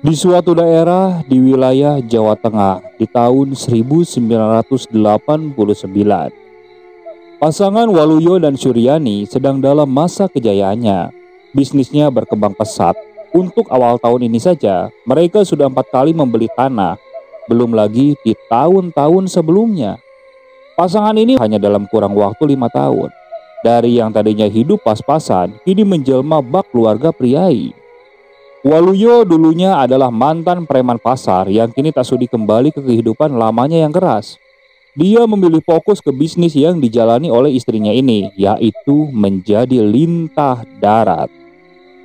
Di suatu daerah di wilayah Jawa Tengah di tahun 1989, pasangan Waluyo dan Suryani sedang dalam masa kejayaannya. Bisnisnya berkembang pesat. Untuk awal tahun ini saja, mereka sudah 4 kali membeli tanah, belum lagi di tahun-tahun sebelumnya. Pasangan ini hanya dalam kurang waktu 5 tahun. Dari yang tadinya hidup pas-pasan, kini menjelma bak keluarga priai. Waluyo dulunya adalah mantan preman pasar yang kini tak sudi kembali ke kehidupan lamanya yang keras. Dia memilih fokus ke bisnis yang dijalani oleh istrinya ini, yaitu menjadi lintah darat.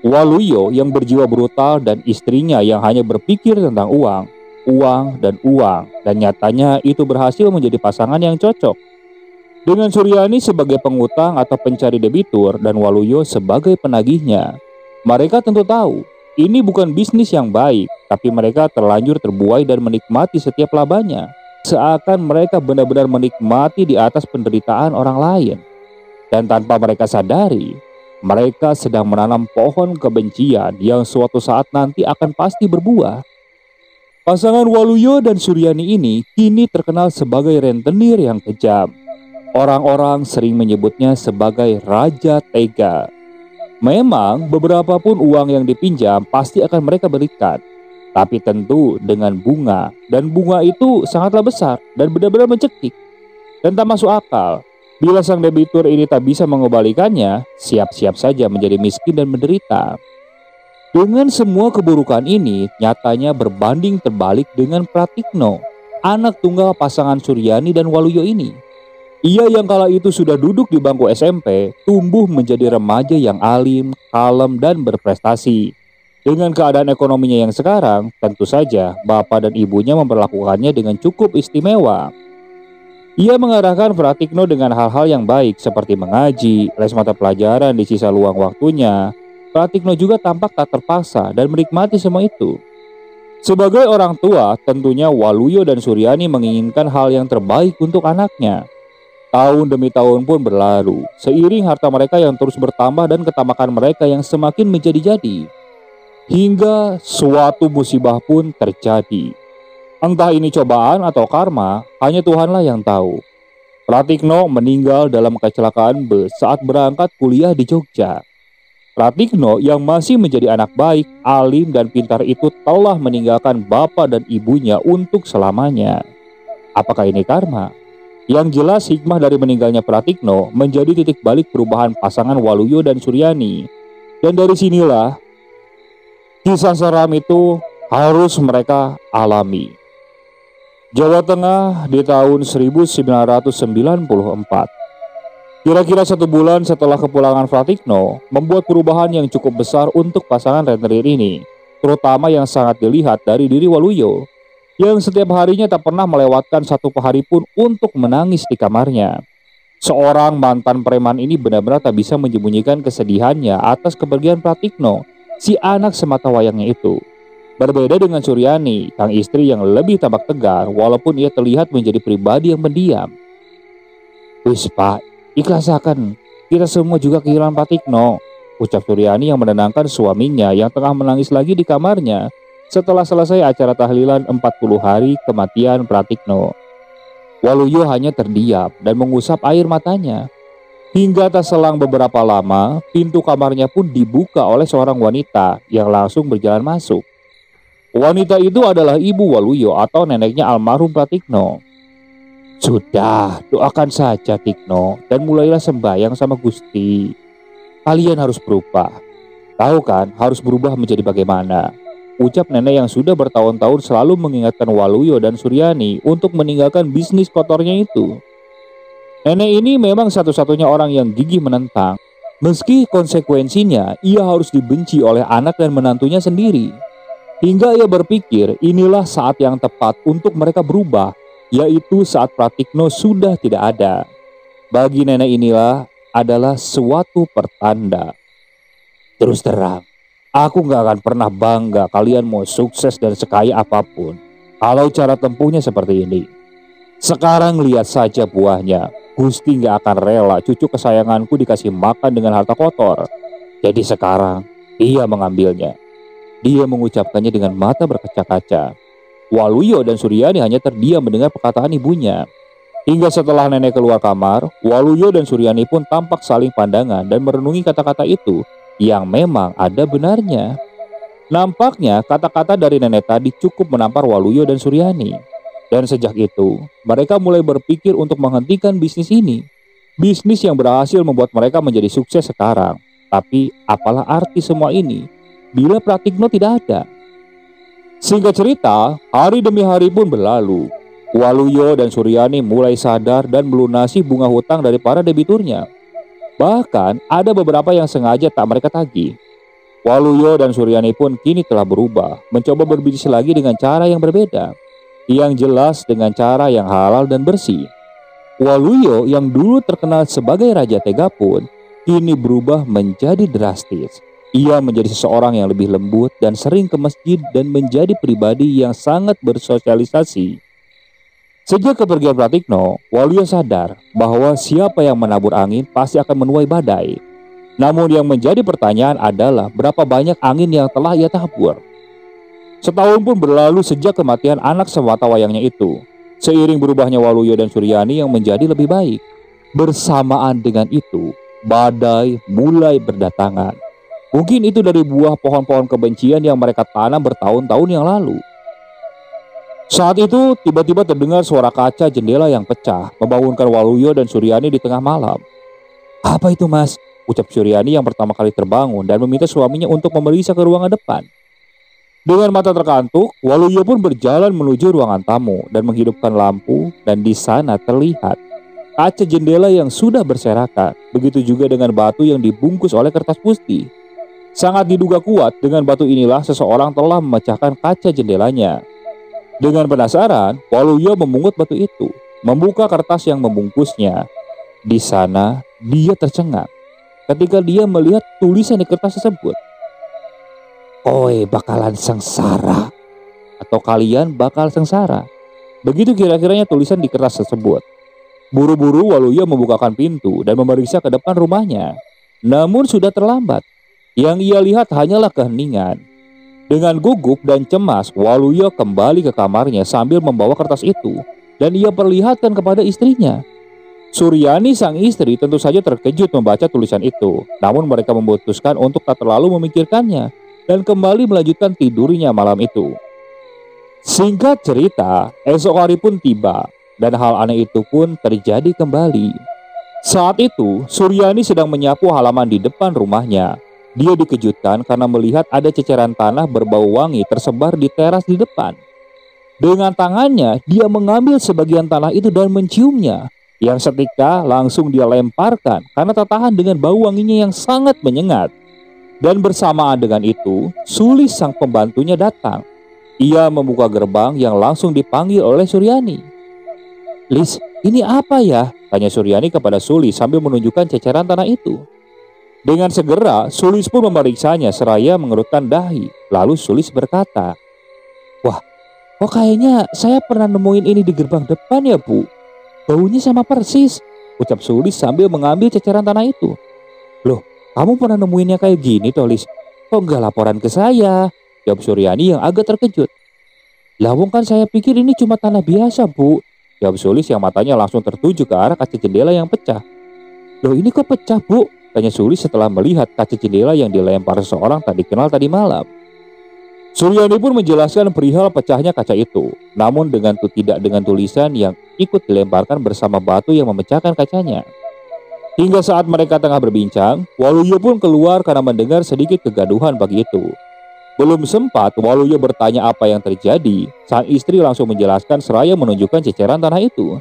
Waluyo yang berjiwa brutal dan istrinya yang hanya berpikir tentang uang, dan nyatanya itu berhasil menjadi pasangan yang cocok. Dengan Suryani sebagai pengutang atau pencari debitur dan Waluyo sebagai penagihnya, mereka tentu tahu ini bukan bisnis yang baik, tapi mereka terlanjur terbuai dan menikmati setiap labanya. Seakan mereka benar-benar menikmati di atas penderitaan orang lain. Dan tanpa mereka sadari, mereka sedang menanam pohon kebencian yang suatu saat nanti akan pasti berbuah. Pasangan Waluyo dan Suryani ini kini terkenal sebagai rentenir yang kejam. Orang-orang sering menyebutnya sebagai Raja Tega. Memang beberapa pun uang yang dipinjam pasti akan mereka berikan, tapi tentu dengan bunga, dan bunga itu sangatlah besar dan benar-benar mencekik. Dan tak masuk akal, bila sang debitur ini tak bisa mengembalikannya, siap-siap saja menjadi miskin dan menderita. Dengan semua keburukan ini, nyatanya berbanding terbalik dengan Pratikno, anak tunggal pasangan Suryani dan Waluyo ini. Ia yang kala itu sudah duduk di bangku SMP, tumbuh menjadi remaja yang alim, kalem, dan berprestasi. Dengan keadaan ekonominya yang sekarang, tentu saja bapak dan ibunya memperlakukannya dengan cukup istimewa. Ia mengarahkan Pratikno dengan hal-hal yang baik seperti mengaji, les mata pelajaran di sisa luang waktunya. Pratikno juga tampak tak terpaksa dan menikmati semua itu. Sebagai orang tua, tentunya Waluyo dan Suryani menginginkan hal yang terbaik untuk anaknya. Tahun demi tahun pun berlalu, seiring harta mereka yang terus bertambah dan ketamakan mereka yang semakin menjadi-jadi. Hingga suatu musibah pun terjadi. Entah ini cobaan atau karma, hanya Tuhanlah yang tahu. Pratikno meninggal dalam kecelakaan bus saat berangkat kuliah di Jogja. Pratikno yang masih menjadi anak baik, alim, dan pintar itu telah meninggalkan bapak dan ibunya untuk selamanya. Apakah ini karma? Yang jelas hikmah dari meninggalnya Pratikno menjadi titik balik perubahan pasangan Waluyo dan Suryani. Dan dari sinilah kisah seram itu harus mereka alami. Jawa Tengah di tahun 1994. Kira-kira 1 bulan setelah kepulangan Pratikno membuat perubahan yang cukup besar untuk pasangan rentenir ini, terutama yang sangat dilihat dari diri Waluyo, yang setiap harinya tak pernah melewatkan 1 hari pun untuk menangis di kamarnya. Seorang mantan preman ini benar-benar tak bisa menyembunyikan kesedihannya atas kepergian Pratikno, si anak semata wayangnya itu. Berbeda dengan Suryani, sang istri yang lebih tampak tegar walaupun ia terlihat menjadi pribadi yang pendiam. "Wis Pak, ikhlasakan, kita semua juga kehilangan Pratikno," ucap Suryani yang menenangkan suaminya yang tengah menangis lagi di kamarnya setelah selesai acara tahlilan 40 hari kematian Pratikno. Waluyo hanya terdiam dan mengusap air matanya. Hingga tak selang beberapa lama, pintu kamarnya pun dibuka oleh seorang wanita yang langsung berjalan masuk. Wanita itu adalah ibu Waluyo atau neneknya almarhum Pratikno. "Sudah, doakan saja Tikno dan mulailah sembahyang sama Gusti. Kalian harus berubah. Tahu kan harus berubah menjadi bagaimana?" ucap nenek yang sudah bertahun-tahun selalu mengingatkan Waluyo dan Suryani untuk meninggalkan bisnis kotornya itu. Nenek ini memang satu-satunya orang yang gigih menentang. Meski konsekuensinya ia harus dibenci oleh anak dan menantunya sendiri. Hingga ia berpikir inilah saat yang tepat untuk mereka berubah, yaitu saat Pratikno sudah tidak ada. Bagi nenek inilah adalah suatu pertanda. "Terus terang, aku gak akan pernah bangga kalian mau sukses dan sekaya apapun kalau cara tempuhnya seperti ini. Sekarang lihat saja buahnya. Gusti gak akan rela cucu kesayanganku dikasih makan dengan harta kotor. Jadi sekarang ia mengambilnya. Dia mengucapkannya dengan mata berkaca-kaca. Waluyo dan Suryani hanya terdiam mendengar perkataan ibunya. Hingga setelah nenek keluar kamar, Waluyo dan Suryani pun tampak saling pandangan dan merenungi kata-kata itu yang memang ada benarnya. Nampaknya kata-kata dari nenek tadi cukup menampar Waluyo dan Suryani. Dan sejak itu, mereka mulai berpikir untuk menghentikan bisnis ini. Bisnis yang berhasil membuat mereka menjadi sukses sekarang. Tapi apalah arti semua ini bila Pratikno tidak ada? Singkat cerita, hari demi hari pun berlalu. Waluyo dan Suryani mulai sadar dan melunasi bunga hutang dari para debiturnya. Bahkan ada beberapa yang sengaja tak mereka tagih. Waluyo dan Suryani pun kini telah berubah, mencoba berbisnis lagi dengan cara yang berbeda. Yang jelas dengan cara yang halal dan bersih. Waluyo yang dulu terkenal sebagai Raja Tega pun kini berubah menjadi drastis. Ia menjadi seseorang yang lebih lembut dan sering ke masjid dan menjadi pribadi yang sangat bersosialisasi. Sejak kepergian Pratikno, Waluyo sadar bahwa siapa yang menabur angin pasti akan menuai badai. Namun yang menjadi pertanyaan adalah berapa banyak angin yang telah ia tabur. Setahun pun berlalu sejak kematian anak sematawayangnya itu. Seiring berubahnya Waluyo dan Suryani yang menjadi lebih baik. Bersamaan dengan itu, badai mulai berdatangan. Mungkin itu dari buah pohon-pohon kebencian yang mereka tanam bertahun-tahun yang lalu. Saat itu tiba-tiba terdengar suara kaca jendela yang pecah, membangunkan Waluyo dan Suryani di tengah malam. "Apa itu, Mas?" ucap Suryani yang pertama kali terbangun dan meminta suaminya untuk memeriksa ke ruangan depan. Dengan mata terkantuk, Waluyo pun berjalan menuju ruangan tamu dan menghidupkan lampu, dan di sana terlihat kaca jendela yang sudah berserakan. Begitu juga dengan batu yang dibungkus oleh kertas putih. Sangat diduga kuat dengan batu inilah seseorang telah memecahkan kaca jendelanya. Dengan penasaran, Waluyo memungut batu itu, membuka kertas yang membungkusnya. Di sana dia tercengang ketika dia melihat tulisan di kertas tersebut. "Koe bakalan sengsara," atau "kalian bakal sengsara." Begitu kira-kiranya tulisan di kertas tersebut. Buru-buru Waluyo membukakan pintu dan memeriksa ke depan rumahnya. Namun sudah terlambat. Yang ia lihat hanyalah keheningan. Dengan gugup dan cemas, Waluyo kembali ke kamarnya sambil membawa kertas itu, dan ia perlihatkan kepada istrinya. Suryani sang istri tentu saja terkejut membaca tulisan itu. Namun mereka memutuskan untuk tak terlalu memikirkannya dan kembali melanjutkan tidurnya malam itu. Singkat cerita, esok hari pun tiba dan hal aneh itu pun terjadi kembali. Saat itu, Suryani sedang menyapu halaman di depan rumahnya. Dia dikejutkan karena melihat ada ceceran tanah berbau wangi tersebar di teras di depan. Dengan tangannya, dia mengambil sebagian tanah itu dan menciumnya. Yang seketika langsung dia lemparkan karena tak tahan dengan bau wanginya yang sangat menyengat. Dan bersamaan dengan itu, Sulis sang pembantunya datang. Ia membuka gerbang yang langsung dipanggil oleh Suryani. "Lis, ini apa ya?" tanya Suryani kepada Sulis sambil menunjukkan ceceran tanah itu. Dengan segera, Sulis pun memeriksanya seraya mengerutkan dahi. Lalu Sulis berkata, "Wah, kok kayaknya saya pernah nemuin ini di gerbang depan ya, Bu? Baunya sama persis," ucap Sulis sambil mengambil ceceran tanah itu. "Loh, kamu pernah nemuinnya kayak gini toh, Lis? Kok nggak laporan ke saya?" jawab Suryani yang agak terkejut. "Lah wong kan saya pikir ini cuma tanah biasa, Bu," jawab Sulis yang matanya langsung tertuju ke arah kaca jendela yang pecah. "Loh ini kok pecah, Bu?" tanya Sulis setelah melihat kaca jendela yang dilempar seseorang tak dikenal tadi malam. Suryani pun menjelaskan perihal pecahnya kaca itu, namun tidak dengan tulisan yang ikut dilemparkan bersama batu yang memecahkan kacanya. Hingga saat mereka tengah berbincang, Waluyo pun keluar karena mendengar sedikit kegaduhan pagi itu. Belum sempat Waluyo bertanya apa yang terjadi, sang istri langsung menjelaskan seraya menunjukkan ceceran tanah itu.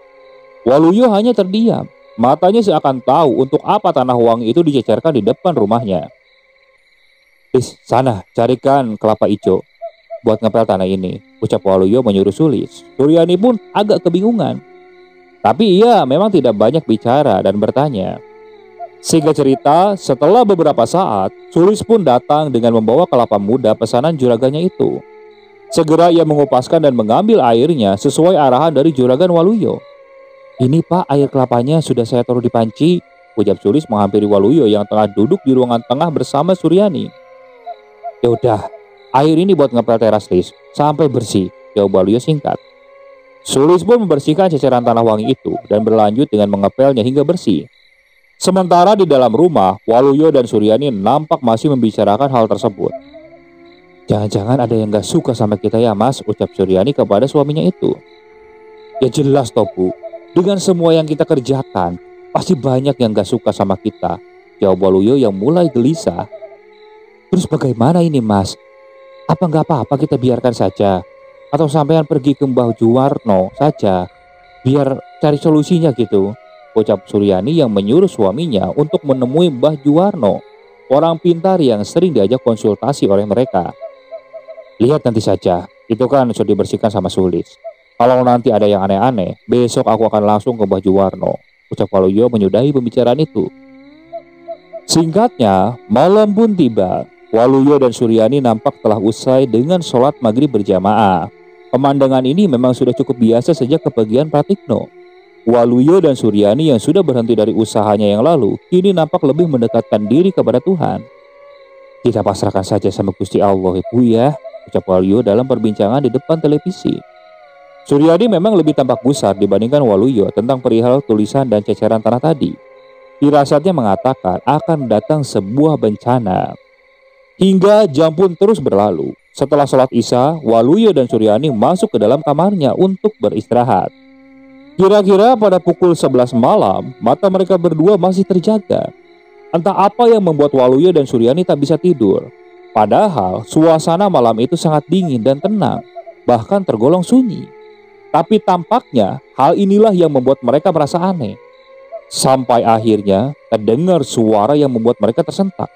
Waluyo hanya terdiam, matanya seakan tahu untuk apa tanah wangi itu dicecerkan di depan rumahnya. "Lis, sana carikan kelapa ijo buat ngepel tanah ini," ucap Waluyo menyuruh Sulis. Suryani pun agak kebingungan, tapi ia memang tidak banyak bicara dan bertanya. Singkat cerita, setelah beberapa saat, Sulis pun datang dengan membawa kelapa muda pesanan juragannya itu. Segera ia mengupaskan dan mengambil airnya sesuai arahan dari juragan Waluyo. Ini Pak, air kelapanya sudah saya taruh di panci, ucap Sulis menghampiri Waluyo yang tengah duduk di ruangan tengah bersama Suryani. Ya udah, air ini buat ngepel teras Lis, sampai bersih, jawab Waluyo singkat. Sulis pun membersihkan ceceran tanah wangi itu dan berlanjut dengan mengepelnya hingga bersih. Sementara di dalam rumah, Waluyo dan Suryani nampak masih membicarakan hal tersebut. Jangan-jangan ada yang gak suka sama kita ya Mas, ucap Suryani kepada suaminya itu. Ya jelas toh Bu, dengan semua yang kita kerjakan, pasti banyak yang gak suka sama kita, jawab Waluyo yang mulai gelisah. Terus bagaimana ini Mas? Apa gak apa-apa kita biarkan saja? Atau sampean pergi ke Mbah Juwarno saja, biar cari solusinya gitu, ucap Suryani yang menyuruh suaminya untuk menemui Mbah Juwarno, orang pintar yang sering diajak konsultasi oleh mereka. Lihat nanti saja, itu kan sudah dibersihkan sama Sulis. Kalau nanti ada yang aneh-aneh, besok aku akan langsung ke Mbah Juwarno, ucap Waluyo menyudahi pembicaraan itu. Singkatnya, malam pun tiba. Waluyo dan Suryani nampak telah usai dengan sholat maghrib berjamaah. Pemandangan ini memang sudah cukup biasa sejak kepergian Pratikno. Waluyo dan Suryani yang sudah berhenti dari usahanya yang lalu, kini nampak lebih mendekatkan diri kepada Tuhan. Kita pasrahkan saja sama Gusti Allah, Ibu ya, ucap Waluyo dalam perbincangan di depan televisi. Suryani memang lebih tampak gusar dibandingkan Waluyo tentang perihal tulisan dan ceceran tanah tadi. Firasatnya mengatakan akan datang sebuah bencana. Hingga jam pun terus berlalu. Setelah sholat Isya, Waluyo dan Suryani masuk ke dalam kamarnya untuk beristirahat. Kira-kira pada pukul 11 malam, mata mereka berdua masih terjaga. Entah apa yang membuat Waluyo dan Suryani tak bisa tidur. Padahal suasana malam itu sangat dingin dan tenang, bahkan tergolong sunyi. Tapi tampaknya hal inilah yang membuat mereka merasa aneh. Sampai akhirnya terdengar suara yang membuat mereka tersentak.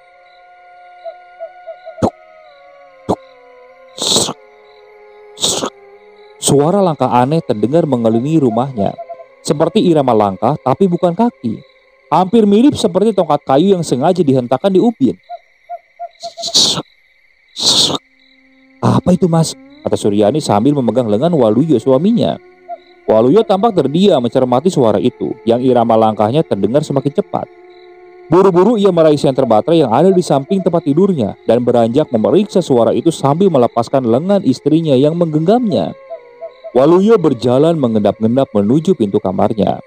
Suara langkah aneh terdengar mengelilingi rumahnya. Seperti irama langkah tapi bukan kaki. Hampir mirip seperti tongkat kayu yang sengaja dihentakkan di ubin. Apa itu Mas? Kata Suryani sambil memegang lengan Waluyo suaminya. Waluyo tampak terdiam mencermati suara itu, yang irama langkahnya terdengar semakin cepat. Buru-buru ia meraih senter baterai yang ada di samping tempat tidurnya dan beranjak memeriksa suara itu sambil melepaskan lengan istrinya yang menggenggamnya. Waluyo berjalan mengendap-endap menuju pintu kamarnya.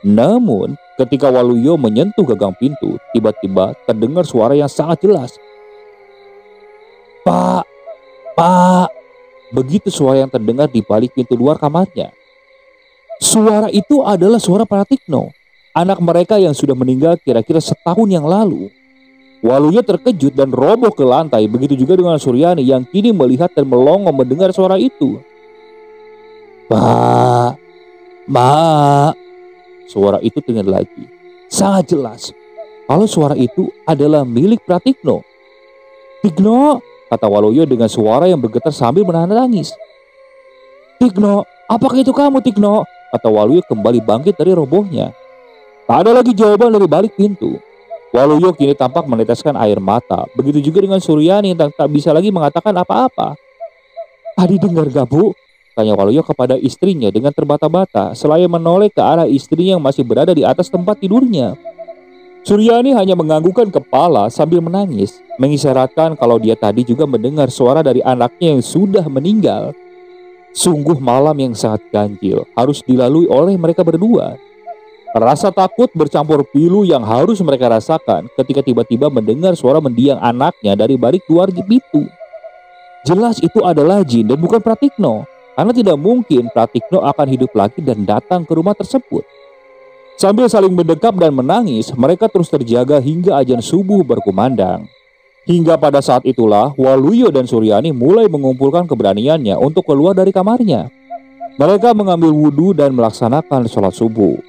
Namun, ketika Waluyo menyentuh gagang pintu, tiba-tiba terdengar suara yang sangat jelas. Pak, Pak. Begitu suara yang terdengar di balik pintu luar kamarnya. Suara itu adalah suara Pratikno, anak mereka yang sudah meninggal kira-kira setahun yang lalu. Waluyo terkejut dan roboh ke lantai, begitu juga dengan Suryani yang kini melihat dan melongo mendengar suara itu. Pak, Mak. Suara itu terdengar lagi, sangat jelas. Kalau suara itu adalah milik Pratikno. Tigno, kata Waluyo dengan suara yang bergetar sambil menahan tangis. Tigno, apakah itu kamu Tigno? Kata Waluyo kembali bangkit dari robohnya. Tak ada lagi jawaban dari balik pintu. Waluyo kini tampak meneteskan air mata. Begitu juga dengan Suryani yang tak bisa lagi mengatakan apa-apa. Tadi dengar gak Bu? Tanya Waluyo kepada istrinya dengan terbata-bata, selain menoleh ke arah istrinya yang masih berada di atas tempat tidurnya. Suryani hanya menganggukkan kepala sambil menangis, mengisyaratkan kalau dia tadi juga mendengar suara dari anaknya yang sudah meninggal. Sungguh malam yang sangat ganjil harus dilalui oleh mereka berdua. Rasa takut bercampur pilu yang harus mereka rasakan ketika tiba-tiba mendengar suara mendiang anaknya dari balik luar pintu. Jelas itu adalah jin dan bukan Pratikno, karena tidak mungkin Pratikno akan hidup lagi dan datang ke rumah tersebut. Sambil saling mendekap dan menangis, mereka terus terjaga hingga azan subuh berkumandang. Hingga pada saat itulah, Waluyo dan Suryani mulai mengumpulkan keberaniannya untuk keluar dari kamarnya. Mereka mengambil wudhu dan melaksanakan sholat subuh.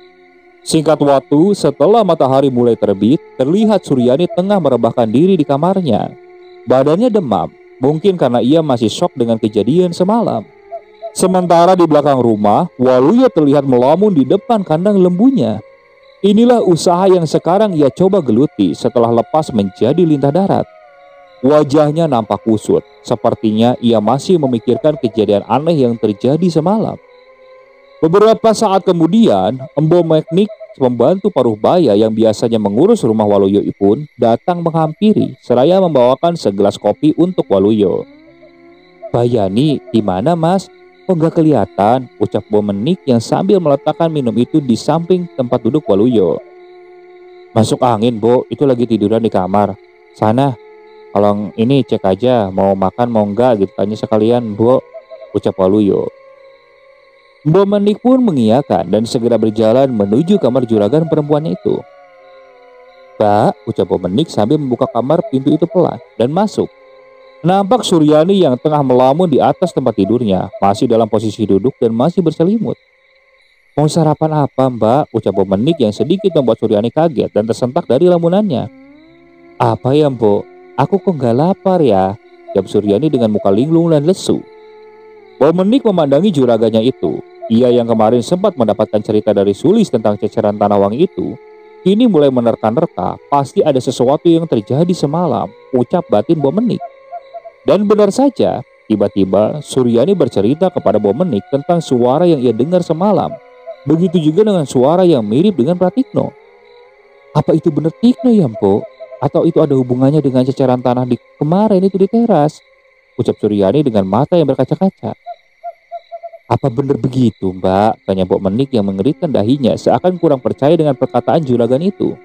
Singkat waktu, setelah matahari mulai terbit, terlihat Suryani tengah merebahkan diri di kamarnya. Badannya demam, mungkin karena ia masih syok dengan kejadian semalam. Sementara di belakang rumah, Waluyo terlihat melamun di depan kandang lembunya. Inilah usaha yang sekarang ia coba geluti setelah lepas menjadi lintah darat. Wajahnya nampak kusut, sepertinya ia masih memikirkan kejadian aneh yang terjadi semalam. Beberapa saat kemudian, Embo Meknik, pembantu paruh baya yang biasanya mengurus rumah Waluyo pun datang menghampiri seraya membawakan segelas kopi untuk Waluyo. "Bayani, di mana mas? Kok nggak kelihatan?" ucap Bomenik yang sambil meletakkan minum itu di samping tempat duduk Waluyo. "Masuk angin, Bo, itu lagi tiduran di kamar. Sana, kalau ini cek aja, mau makan mau enggak gitu, tanya sekalian, Bo," ucap Waluyo. Bomenik pun mengiyakan dan segera berjalan menuju kamar juragan perempuannya itu. "Pak," ucap Bomenik sambil membuka kamar pintu itu pelan dan masuk. Nampak Suryani yang tengah melamun di atas tempat tidurnya, masih dalam posisi duduk dan masih berselimut. "Mau sarapan apa, Mbak?" ucap Bomenik yang sedikit membuat Suryani kaget dan tersentak dari lamunannya. "Apa ya, Mbok? Aku kok nggak lapar ya?" jawab Suryani dengan muka linglung dan lesu. Bomenik memandangi juragannya itu. Ia yang kemarin sempat mendapatkan cerita dari Sulis tentang ceceran tanah wangi itu, kini mulai menerka-nerka pasti ada sesuatu yang terjadi semalam, ucap batin Bomenik. Dan benar saja, tiba-tiba Suryani bercerita kepada Bomenik tentang suara yang ia dengar semalam. Begitu juga dengan suara yang mirip dengan Pratikno. "Apa itu benar Tikno ya, Mpok? Atau itu ada hubungannya dengan ceceran tanah di kemarin itu di teras?" ucap Suryani dengan mata yang berkaca-kaca. "Apa benar begitu, Mbak?" tanya Bomenik yang mengeritkan dahinya seakan kurang percaya dengan perkataan juragan itu.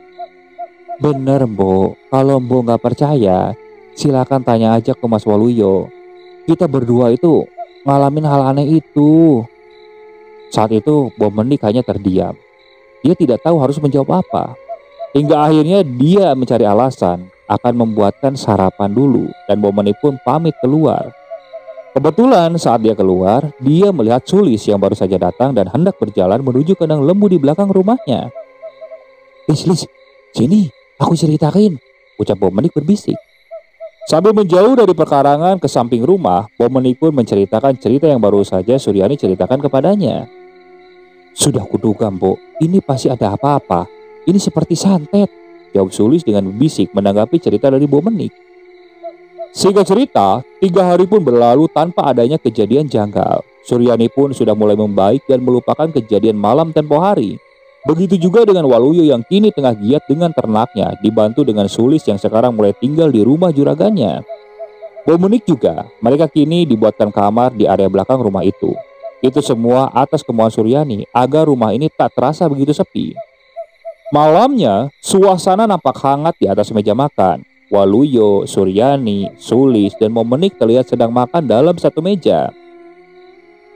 "Bener, Mbok. Kalau Mbok nggak percaya, silakan tanya aja ke Mas Waluyo. Kita berdua itu ngalamin hal aneh itu." Saat itu Bomenik hanya terdiam. Dia tidak tahu harus menjawab apa. Hingga akhirnya dia mencari alasan akan membuatkan sarapan dulu dan Bomenik pun pamit keluar. Kebetulan saat dia keluar, dia melihat Sulis yang baru saja datang dan hendak berjalan menuju kandang lembu di belakang rumahnya. Lis, sini, aku ceritakan," ucap Bomenik berbisik. Sambil menjauh dari perkarangan ke samping rumah, Bomenik pun menceritakan cerita yang baru saja Suryani ceritakan kepadanya. "Sudah kuduga, Mbok, ini pasti ada apa-apa. Ini seperti santet," jawab Sulis dengan berbisik menanggapi cerita dari Bomenik. Singkat cerita, 3 hari pun berlalu tanpa adanya kejadian janggal. Suryani pun sudah mulai membaik dan melupakan kejadian malam tempo hari. Begitu juga dengan Waluyo yang kini tengah giat dengan ternaknya, dibantu dengan Sulis yang sekarang mulai tinggal di rumah juragannya. Bomenik juga, mereka kini dibuatkan kamar di area belakang rumah itu. Itu semua atas kemauan Suryani agar rumah ini tak terasa begitu sepi. Malamnya, suasana nampak hangat di atas meja makan. Waluyo, Suryani, Sulis, dan Bomenik terlihat sedang makan dalam satu meja.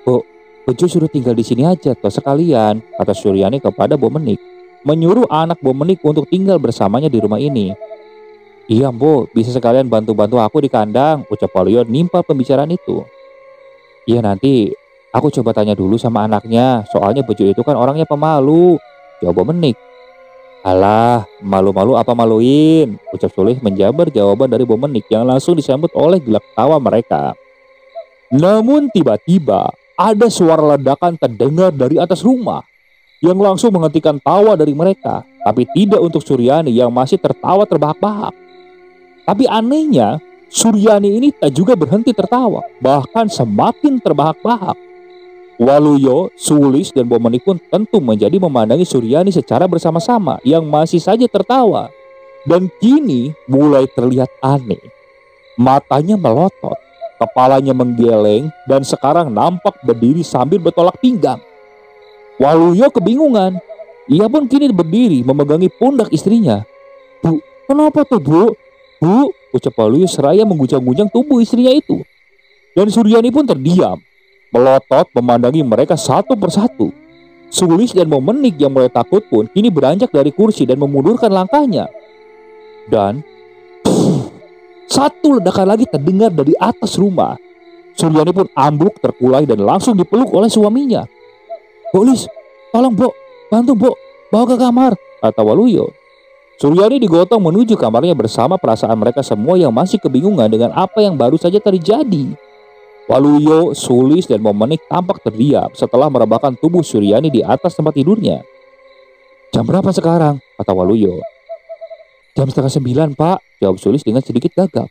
"Bo, Bejo suruh tinggal di sini aja toh sekalian," kata Suryani kepada Bomenik, menyuruh anak Bomenik untuk tinggal bersamanya di rumah ini. "Iya, Bo, bisa sekalian bantu-bantu aku di kandang," ucap Waluyo nimpal pembicaraan itu. "Iya, nanti aku coba tanya dulu sama anaknya, soalnya Bejo itu kan orangnya pemalu," jawab Bomenik. "Alah, malu-malu apa maluin," ucap Sulis menjabar jawaban dari Bomenik yang langsung disambut oleh gelak tawa mereka. Namun tiba-tiba ada suara ledakan terdengar dari atas rumah yang langsung menghentikan tawa dari mereka, tapi tidak untuk Suryani yang masih tertawa terbahak-bahak. Tapi anehnya, Suryani ini tak juga berhenti tertawa, bahkan semakin terbahak-bahak. Waluyo, Sulis, dan Bomenik pun tentu menjadi memandangi Suryani secara bersama-sama yang masih saja tertawa. Dan kini mulai terlihat aneh. Matanya melotot, kepalanya menggeleng, dan sekarang nampak berdiri sambil bertolak pinggang. Waluyo kebingungan. Ia pun kini berdiri memegangi pundak istrinya. "Bu, kenapa tuh, Bu? Bu," ucap Waluyo seraya mengguncang-guncang tubuh istrinya itu. Dan Suryani pun terdiam, melotot memandangi mereka satu persatu. Sulis dan Bomenik yang mulai takut pun kini beranjak dari kursi dan memundurkan langkahnya. Dan satu ledakan lagi terdengar dari atas rumah. Suryani pun ambruk terkulai dan langsung dipeluk oleh suaminya. "Bo, Lis, tolong, Bo, bantu, Bo, bawa ke kamar," kata Waluyo. Suryani digotong menuju kamarnya bersama perasaan mereka semua yang masih kebingungan dengan apa yang baru saja terjadi. Waluyo, Sulis, dan Bomenik tampak terdiam setelah merebahkan tubuh Suryani di atas tempat tidurnya. "Jam berapa sekarang?" kata Waluyo. "Jam 8:30, Pak," jawab Sulis dengan sedikit gagap.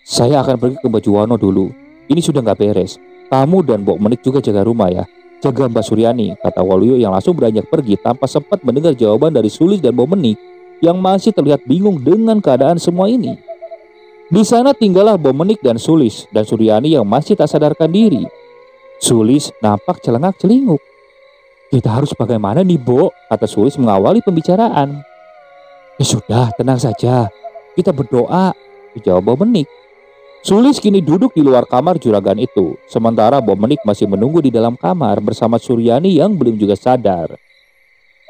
"Saya akan pergi ke Bajuwono dulu. Ini sudah nggak beres. Kamu dan Bomenik juga jaga rumah ya. Jaga Mbak Suryani, kata Waluyo yang langsung beranjak pergi tanpa sempat mendengar jawaban dari Sulis dan Bomenik yang masih terlihat bingung dengan keadaan semua ini. Di sana tinggallah Bomenik dan Sulis dan Suryani yang masih tak sadarkan diri. Sulis nampak celengak-celinguk. Kita harus bagaimana nih, Bo? Kata Sulis mengawali pembicaraan. Ya sudah, tenang saja. Kita berdoa, jawab Bomenik. Sulis kini duduk di luar kamar juragan itu, sementara Bomenik masih menunggu di dalam kamar bersama Suryani yang belum juga sadar.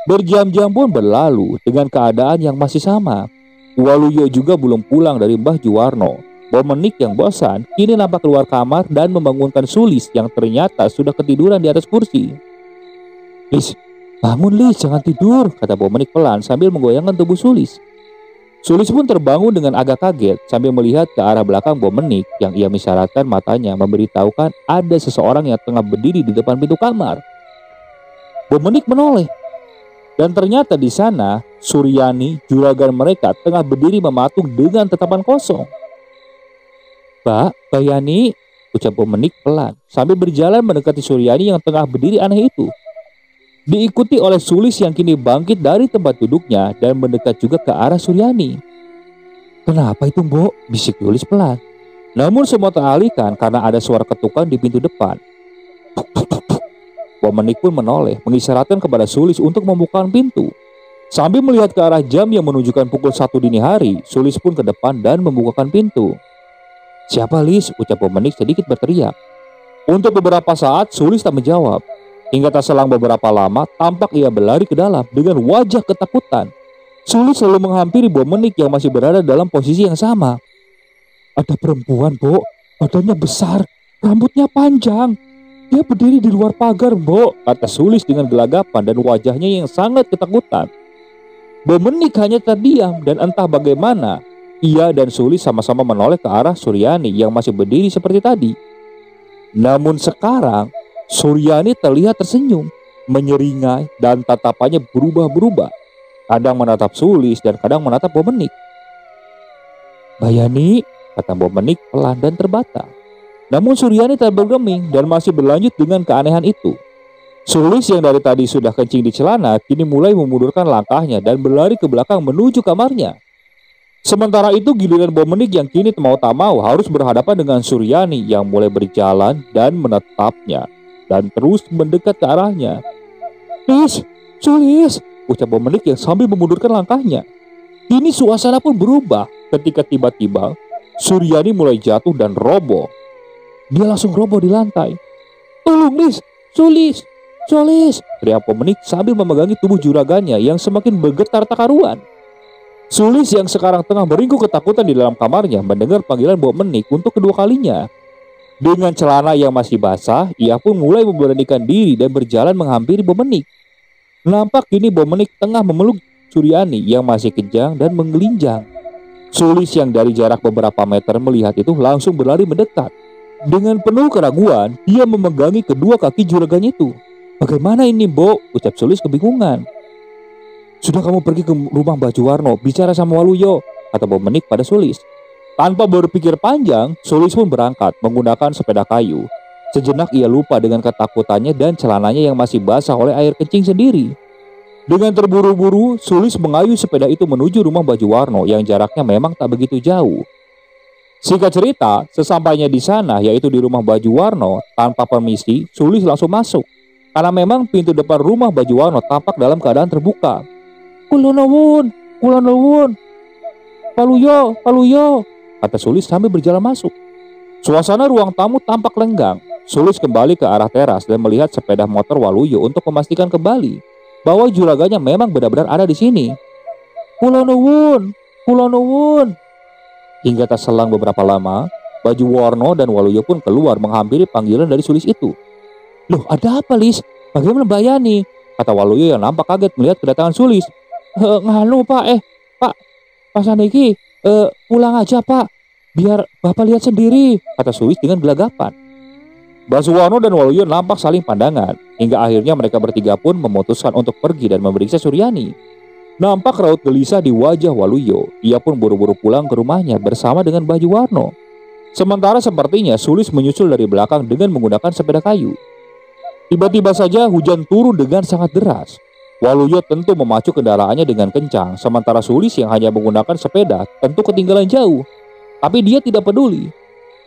Berjam-jam pun berlalu dengan keadaan yang masih sama. Waluyo juga belum pulang dari Mbah Juwarno. Bomenik yang bosan kini nampak keluar kamar dan membangunkan Sulis yang ternyata sudah ketiduran di atas kursi. Lis, bangun Lis, jangan tidur, kata Bomenik pelan sambil menggoyangkan tubuh Sulis. Sulis pun terbangun dengan agak kaget sambil melihat ke arah belakang Bomenik yang ia mengisyaratkan matanya memberitahukan ada seseorang yang tengah berdiri di depan pintu kamar. Bomenik menoleh dan ternyata di sana Suryani, juragan mereka, tengah berdiri mematung dengan tatapan kosong. Mbak Yani, ucap Bomenik pelan sambil berjalan mendekati Suryani yang tengah berdiri aneh itu. Diikuti oleh Sulis yang kini bangkit dari tempat duduknya dan mendekat juga ke arah Suryani. Kenapa itu, Mbok? Bisik Sulis pelan. Namun semua teralihkan karena ada suara ketukan di pintu depan. Bomenik pun menoleh mengisyaratkan kepada Sulis untuk membuka pintu. Sambil melihat ke arah jam yang menunjukkan pukul 1 dini hari, Sulis pun ke depan dan membukakan pintu. Siapa Lis? Ucap Bomenik sedikit berteriak. Untuk beberapa saat Sulis tak menjawab. Hingga tak selang beberapa lama, tampak ia berlari ke dalam dengan wajah ketakutan. Sulis selalu menghampiri Bomenik yang masih berada dalam posisi yang sama. Ada perempuan, Bo. Badannya besar, rambutnya panjang. Dia berdiri di luar pagar, Bo, kata Sulis dengan gelagapan dan wajahnya yang sangat ketakutan. Bomenik hanya terdiam dan entah bagaimana, ia dan Sulis sama-sama menoleh ke arah Suryani yang masih berdiri seperti tadi. Namun sekarang, Suryani terlihat tersenyum, menyeringai dan tatapannya berubah-berubah. Kadang menatap Sulis dan kadang menatap Bomenik. Bayani, kata Bomenik pelan dan terbata. Namun Suryani tak bergeming dan masih berlanjut dengan keanehan itu. Sulis yang dari tadi sudah kencing di celana kini mulai memundurkan langkahnya dan berlari ke belakang menuju kamarnya. Sementara itu giliran Bomenik yang kini mau tak mau harus berhadapan dengan Suryani yang mulai berjalan dan menatapnya dan terus mendekat ke arahnya. Lis, Sulis, ucap Bomenik yang sambil memundurkan langkahnya. Kini suasana pun berubah ketika tiba-tiba Suryani mulai jatuh dan roboh. Dia langsung roboh di lantai. Tolong Lis, Sulis, Sulis, teriak Bomenik sambil memegangi tubuh juragannya yang semakin bergetar tak karuan. Sulis yang sekarang tengah meringkuk ketakutan di dalam kamarnya mendengar panggilan Bomenik untuk kedua kalinya. Dengan celana yang masih basah, ia pun mulai memberanikan diri dan berjalan menghampiri Bomenik. Nampak kini Bomenik tengah memeluk Suryani yang masih kejang dan menggelinjang. Sulis yang dari jarak beberapa meter melihat itu langsung berlari mendekat. Dengan penuh keraguan, dia memegangi kedua kaki juragannya itu. Bagaimana ini, Bo? Ucap Sulis kebingungan. Sudah kamu pergi ke rumah Mbah Juwarno, bicara sama Waluyo, kata Bomenik pada Sulis. Tanpa berpikir panjang, Sulis pun berangkat menggunakan sepeda kayu. Sejenak ia lupa dengan ketakutannya dan celananya yang masih basah oleh air kencing sendiri. Dengan terburu-buru, Sulis mengayuh sepeda itu menuju rumah Mbah Juwarno yang jaraknya memang tak begitu jauh. Singkat cerita, sesampainya di sana, yaitu di rumah Mbah Juwarno, tanpa permisi, Sulis langsung masuk. Karena memang pintu depan rumah Mbah Juwarno tampak dalam keadaan terbuka. Kulonowun, Kulonowun, Waluyo, Waluyo, kata Sulis sambil berjalan masuk. Suasana ruang tamu tampak lenggang. Sulis kembali ke arah teras dan melihat sepeda motor Waluyo untuk memastikan kembali bahwa juragannya memang benar-benar ada di sini. Kulonowun, Kulonowun. Hingga tak selang beberapa lama, Mbah Juwarno dan Waluyo pun keluar menghampiri panggilan dari Sulis itu. Loh, ada apa, Lis? Bagaimana Mbak Yani? Kata Waluyo yang nampak kaget melihat kedatangan Sulis. Nganu Pak, Pak Saniki, pulang aja Pak, biar Bapak lihat sendiri, kata Sulis dengan gelagapan. Mbah Juwarno dan Waluyo nampak saling pandangan, hingga akhirnya mereka bertiga pun memutuskan untuk pergi dan memeriksa Suryani. Nampak raut gelisah di wajah Waluyo, ia pun buru-buru pulang ke rumahnya bersama dengan Mbah Juwarno. Sementara sepertinya Sulis menyusul dari belakang dengan menggunakan sepeda kayu. Tiba-tiba saja hujan turun dengan sangat deras. Waluyo tentu memacu kendaraannya dengan kencang, sementara Sulis yang hanya menggunakan sepeda tentu ketinggalan jauh. Tapi dia tidak peduli.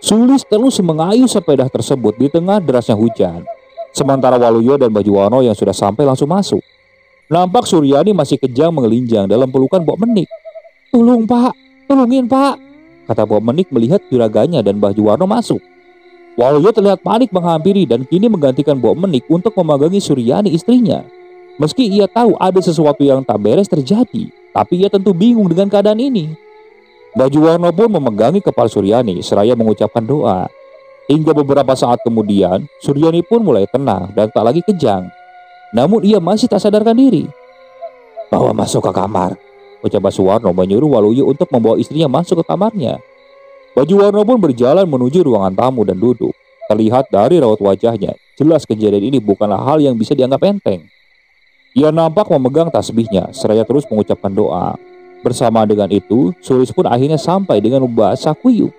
Sulis terus mengayuh sepeda tersebut di tengah derasnya hujan. Sementara Waluyo dan Bajuwarno yang sudah sampai langsung masuk. Nampak Suryani masih kejang mengelinjang dalam pelukan Mbok Menik. "Tolong pak, tolongin pak," kata Mbok Menik melihat juraganya dan Bajuwarno masuk. Waluyo terlihat panik menghampiri dan kini menggantikan Mbok Menik untuk memegangi Suryani istrinya. Meski ia tahu ada sesuatu yang tak beres terjadi, tapi ia tentu bingung dengan keadaan ini. Bajuwarno pun memegangi kepala Suryani seraya mengucapkan doa. Hingga beberapa saat kemudian, Suryani pun mulai tenang dan tak lagi kejang. Namun ia masih tak sadarkan diri. "Bawa masuk ke kamar," ucap Bajuwarno menyuruh Waluyo untuk membawa istrinya masuk ke kamarnya. Bajuwarno pun berjalan menuju ruangan tamu dan duduk. Terlihat dari raut wajahnya, jelas kejadian ini bukanlah hal yang bisa dianggap enteng. Ia nampak memegang tasbihnya, seraya terus mengucapkan doa. Bersama dengan itu, Sulis pun akhirnya sampai dengan membahasa kuyup.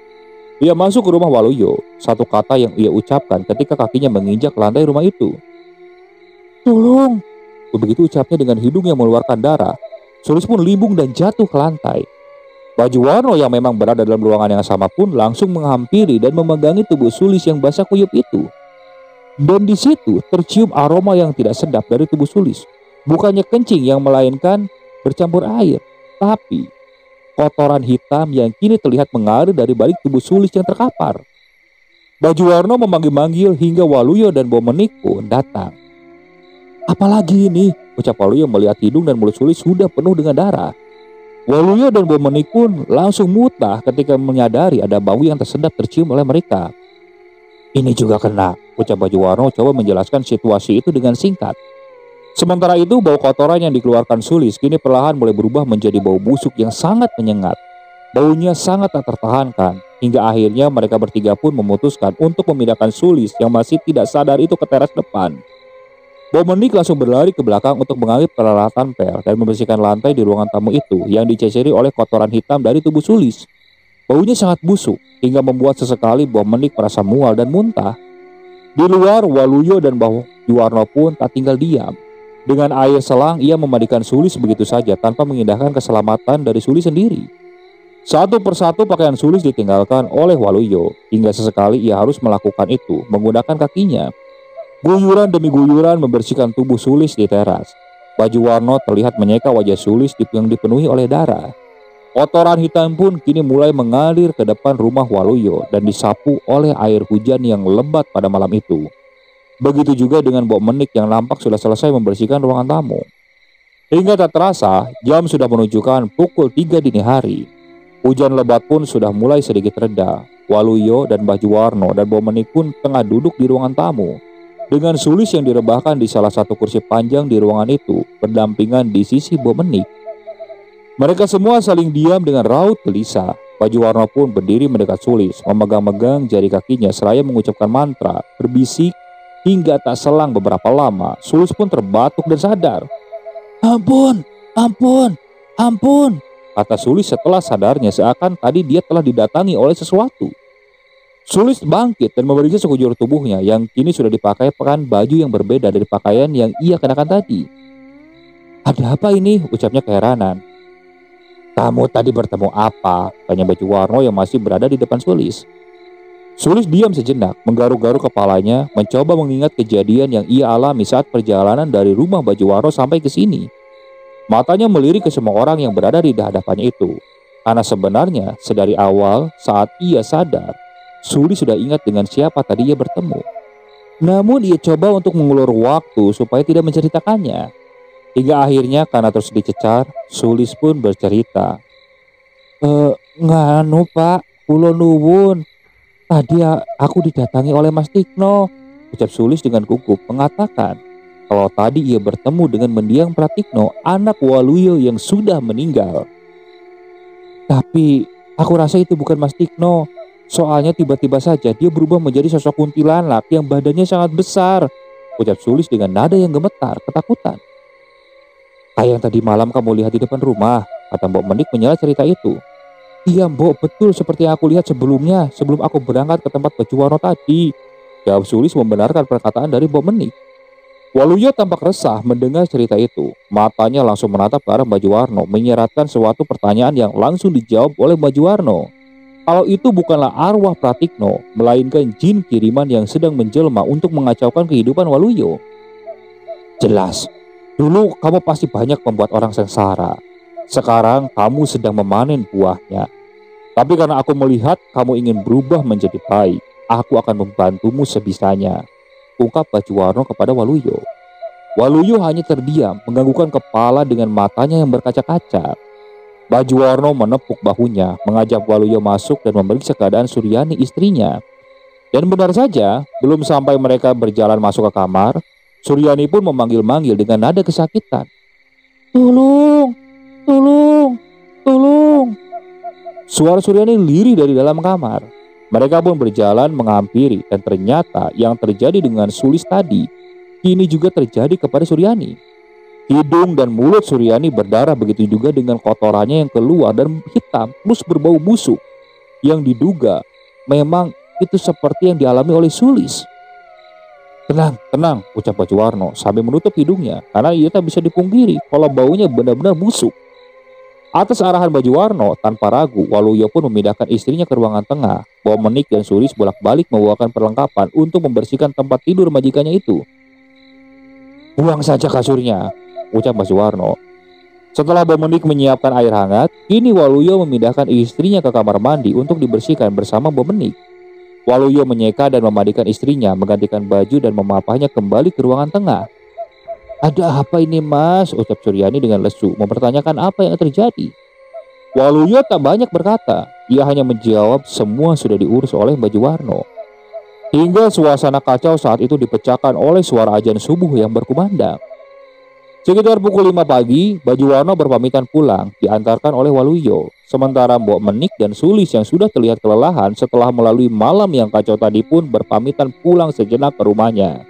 Ia masuk ke rumah Waluyo, satu kata yang ia ucapkan ketika kakinya menginjak lantai rumah itu. "Tolong!" Begitu ucapnya dengan hidung yang mengeluarkan darah. Sulis pun limbung dan jatuh ke lantai. Bajuwarno yang memang berada dalam ruangan yang sama pun langsung menghampiri dan memegangi tubuh Sulis yang basah kuyup itu. Dan di situ tercium aroma yang tidak sedap dari tubuh Sulis. Bukannya kencing yang melainkan bercampur air, tapi kotoran hitam yang kini terlihat mengalir dari balik tubuh Sulis yang terkapar. Bajuwarno memanggil-manggil hingga Waluyo dan Mbok Menik pun datang. "Apalagi ini?" ucap Waluyo melihat hidung dan mulut Sulis sudah penuh dengan darah. Waluyo dan Mbok Menik pun langsung muntah ketika menyadari ada bau yang tak sedap tercium oleh mereka. "Ini juga kena," ucap Bajuwarno coba menjelaskan situasi itu dengan singkat. Sementara itu bau kotoran yang dikeluarkan Sulis kini perlahan mulai berubah menjadi bau busuk yang sangat menyengat. Baunya sangat tak tertahankan, hingga akhirnya mereka bertiga pun memutuskan untuk memindahkan Sulis yang masih tidak sadar itu ke teras depan. Mbok Menik langsung berlari ke belakang untuk mengambil peralatan pel dan membersihkan lantai di ruangan tamu itu yang diceceri oleh kotoran hitam dari tubuh Sulis. Baunya sangat busuk hingga membuat sesekali Mbok Menik merasa mual dan muntah. Di luar, Waluyo dan Bajuwarno pun tak tinggal diam. Dengan air selang ia memandikan Sulis begitu saja tanpa mengindahkan keselamatan dari Sulis sendiri. Satu persatu pakaian Sulis ditinggalkan oleh Waluyo hingga sesekali ia harus melakukan itu menggunakan kakinya. Guyuran demi guyuran membersihkan tubuh Sulis di teras. Bajuwarno terlihat menyeka wajah Sulis yang dipenuhi oleh darah. Kotoran hitam pun kini mulai mengalir ke depan rumah Waluyo dan disapu oleh air hujan yang lebat pada malam itu. Begitu juga dengan Mbok Menik yang nampak sudah selesai membersihkan ruangan tamu. Hingga tak terasa, jam sudah menunjukkan pukul 3 dini hari. Hujan lebat pun sudah mulai sedikit reda. Waluyo dan Bajuwarno dan Mbok Menik pun tengah duduk di ruangan tamu, dengan Sulis yang direbahkan di salah satu kursi panjang di ruangan itu, berdampingan di sisi Mbok Menik. Mereka semua saling diam dengan raut gelisah. Bajuwarno pun berdiri mendekat Sulis, memegang-megang jari kakinya seraya mengucapkan mantra, berbisik, hingga tak selang beberapa lama, Sulis pun terbatuk dan sadar. "Ampun, ampun, ampun," kata Sulis setelah sadarnya seakan tadi dia telah didatangi oleh sesuatu. Sulis bangkit dan memeriksa sekujur tubuhnya yang kini sudah dipakai pekan baju yang berbeda dari pakaian yang ia kenakan tadi. "Ada apa ini?" ucapnya keheranan. "Kamu tadi bertemu apa?" tanya Bajuwarno yang masih berada di depan Sulis. Sulis diam sejenak, menggaruk-garuk kepalanya, mencoba mengingat kejadian yang ia alami saat perjalanan dari rumah Bajuwarno sampai ke sini. Matanya melirik ke semua orang yang berada di hadapannya itu, karena sebenarnya sedari awal saat ia sadar, Sulis sudah ingat dengan siapa tadi ia bertemu. Namun ia coba untuk mengulur waktu supaya tidak menceritakannya. Hingga akhirnya karena terus dicecar, Sulis pun bercerita. Nganu pak, kula nuwun. Tadi aku didatangi oleh Mas Tikno," ucap Sulis dengan gugup mengatakan kalau tadi ia bertemu dengan mendiang Pratikno, anak Waluyo yang sudah meninggal. "Tapi aku rasa itu bukan Mas Tikno. Soalnya tiba-tiba saja dia berubah menjadi sosok kuntilanak yang badannya sangat besar," ucap Sulis dengan nada yang gemetar, ketakutan. "Kayak yang tadi malam kamu lihat di depan rumah," kata Mbok Menik menyela cerita itu. "Iya Mbok, betul seperti yang aku lihat sebelum aku berangkat ke tempat Bajuwarno tadi," jawab Sulis membenarkan perkataan dari Mbok Menik. Waluyo tampak resah mendengar cerita itu. Matanya langsung menatap ke arah Bajuwarno, menyeratkan suatu pertanyaan yang langsung dijawab oleh Bajuwarno. Kalau itu bukanlah arwah Pratikno, melainkan jin kiriman yang sedang menjelma untuk mengacaukan kehidupan Waluyo. Jelas, dulu kamu pasti banyak membuat orang sengsara. Sekarang kamu sedang memanen buahnya. Tapi karena aku melihat kamu ingin berubah menjadi baik, aku akan membantumu sebisanya, ungkap Bajuwarno kepada Waluyo. Waluyo hanya terdiam, menganggukkan kepala dengan matanya yang berkaca-kaca. Bajuwarno menepuk bahunya, mengajak Waluyo masuk dan memeriksa keadaan Suryani istrinya. Dan benar saja, belum sampai mereka berjalan masuk ke kamar, Suryani pun memanggil-manggil dengan nada kesakitan. Tolong, tolong, tolong. Suara Suryani lirih dari dalam kamar. Mereka pun berjalan menghampiri dan ternyata yang terjadi dengan Sulis tadi kini juga terjadi kepada Suryani. Hidung dan mulut Suryani berdarah, begitu juga dengan kotorannya yang keluar dan hitam plus berbau busuk yang diduga memang itu seperti yang dialami oleh Sulis. Tenang, tenang, ucap Bajuwarno sambil menutup hidungnya karena ia tak bisa dipungkiri kalau baunya benar-benar busuk. Atas arahan Bajuwarno, tanpa ragu, Waluyo pun memindahkan istrinya ke ruangan tengah. Bomenik dan Sulis bolak-balik membawakan perlengkapan untuk membersihkan tempat tidur majikannya itu. Buang saja kasurnya, ucap Bajuwarno. Setelah Bomenik menyiapkan air hangat, kini Waluyo memindahkan istrinya ke kamar mandi untuk dibersihkan bersama Bomenik. Waluyo menyeka dan memandikan istrinya, menggantikan baju dan memapahnya kembali ke ruangan tengah. Ada apa ini mas? Ucap Suryani dengan lesu, mempertanyakan apa yang terjadi. Waluyo tak banyak berkata, ia hanya menjawab semua sudah diurus oleh Bajuwarno. Hingga suasana kacau saat itu dipecahkan oleh suara azan subuh yang berkumandang. Sekitar pukul 5 pagi, Bajuwarno berpamitan pulang, diantarkan oleh Waluyo. Sementara Mbok Menik dan Sulis yang sudah terlihat kelelahan setelah melalui malam yang kacau tadi pun berpamitan pulang sejenak ke rumahnya.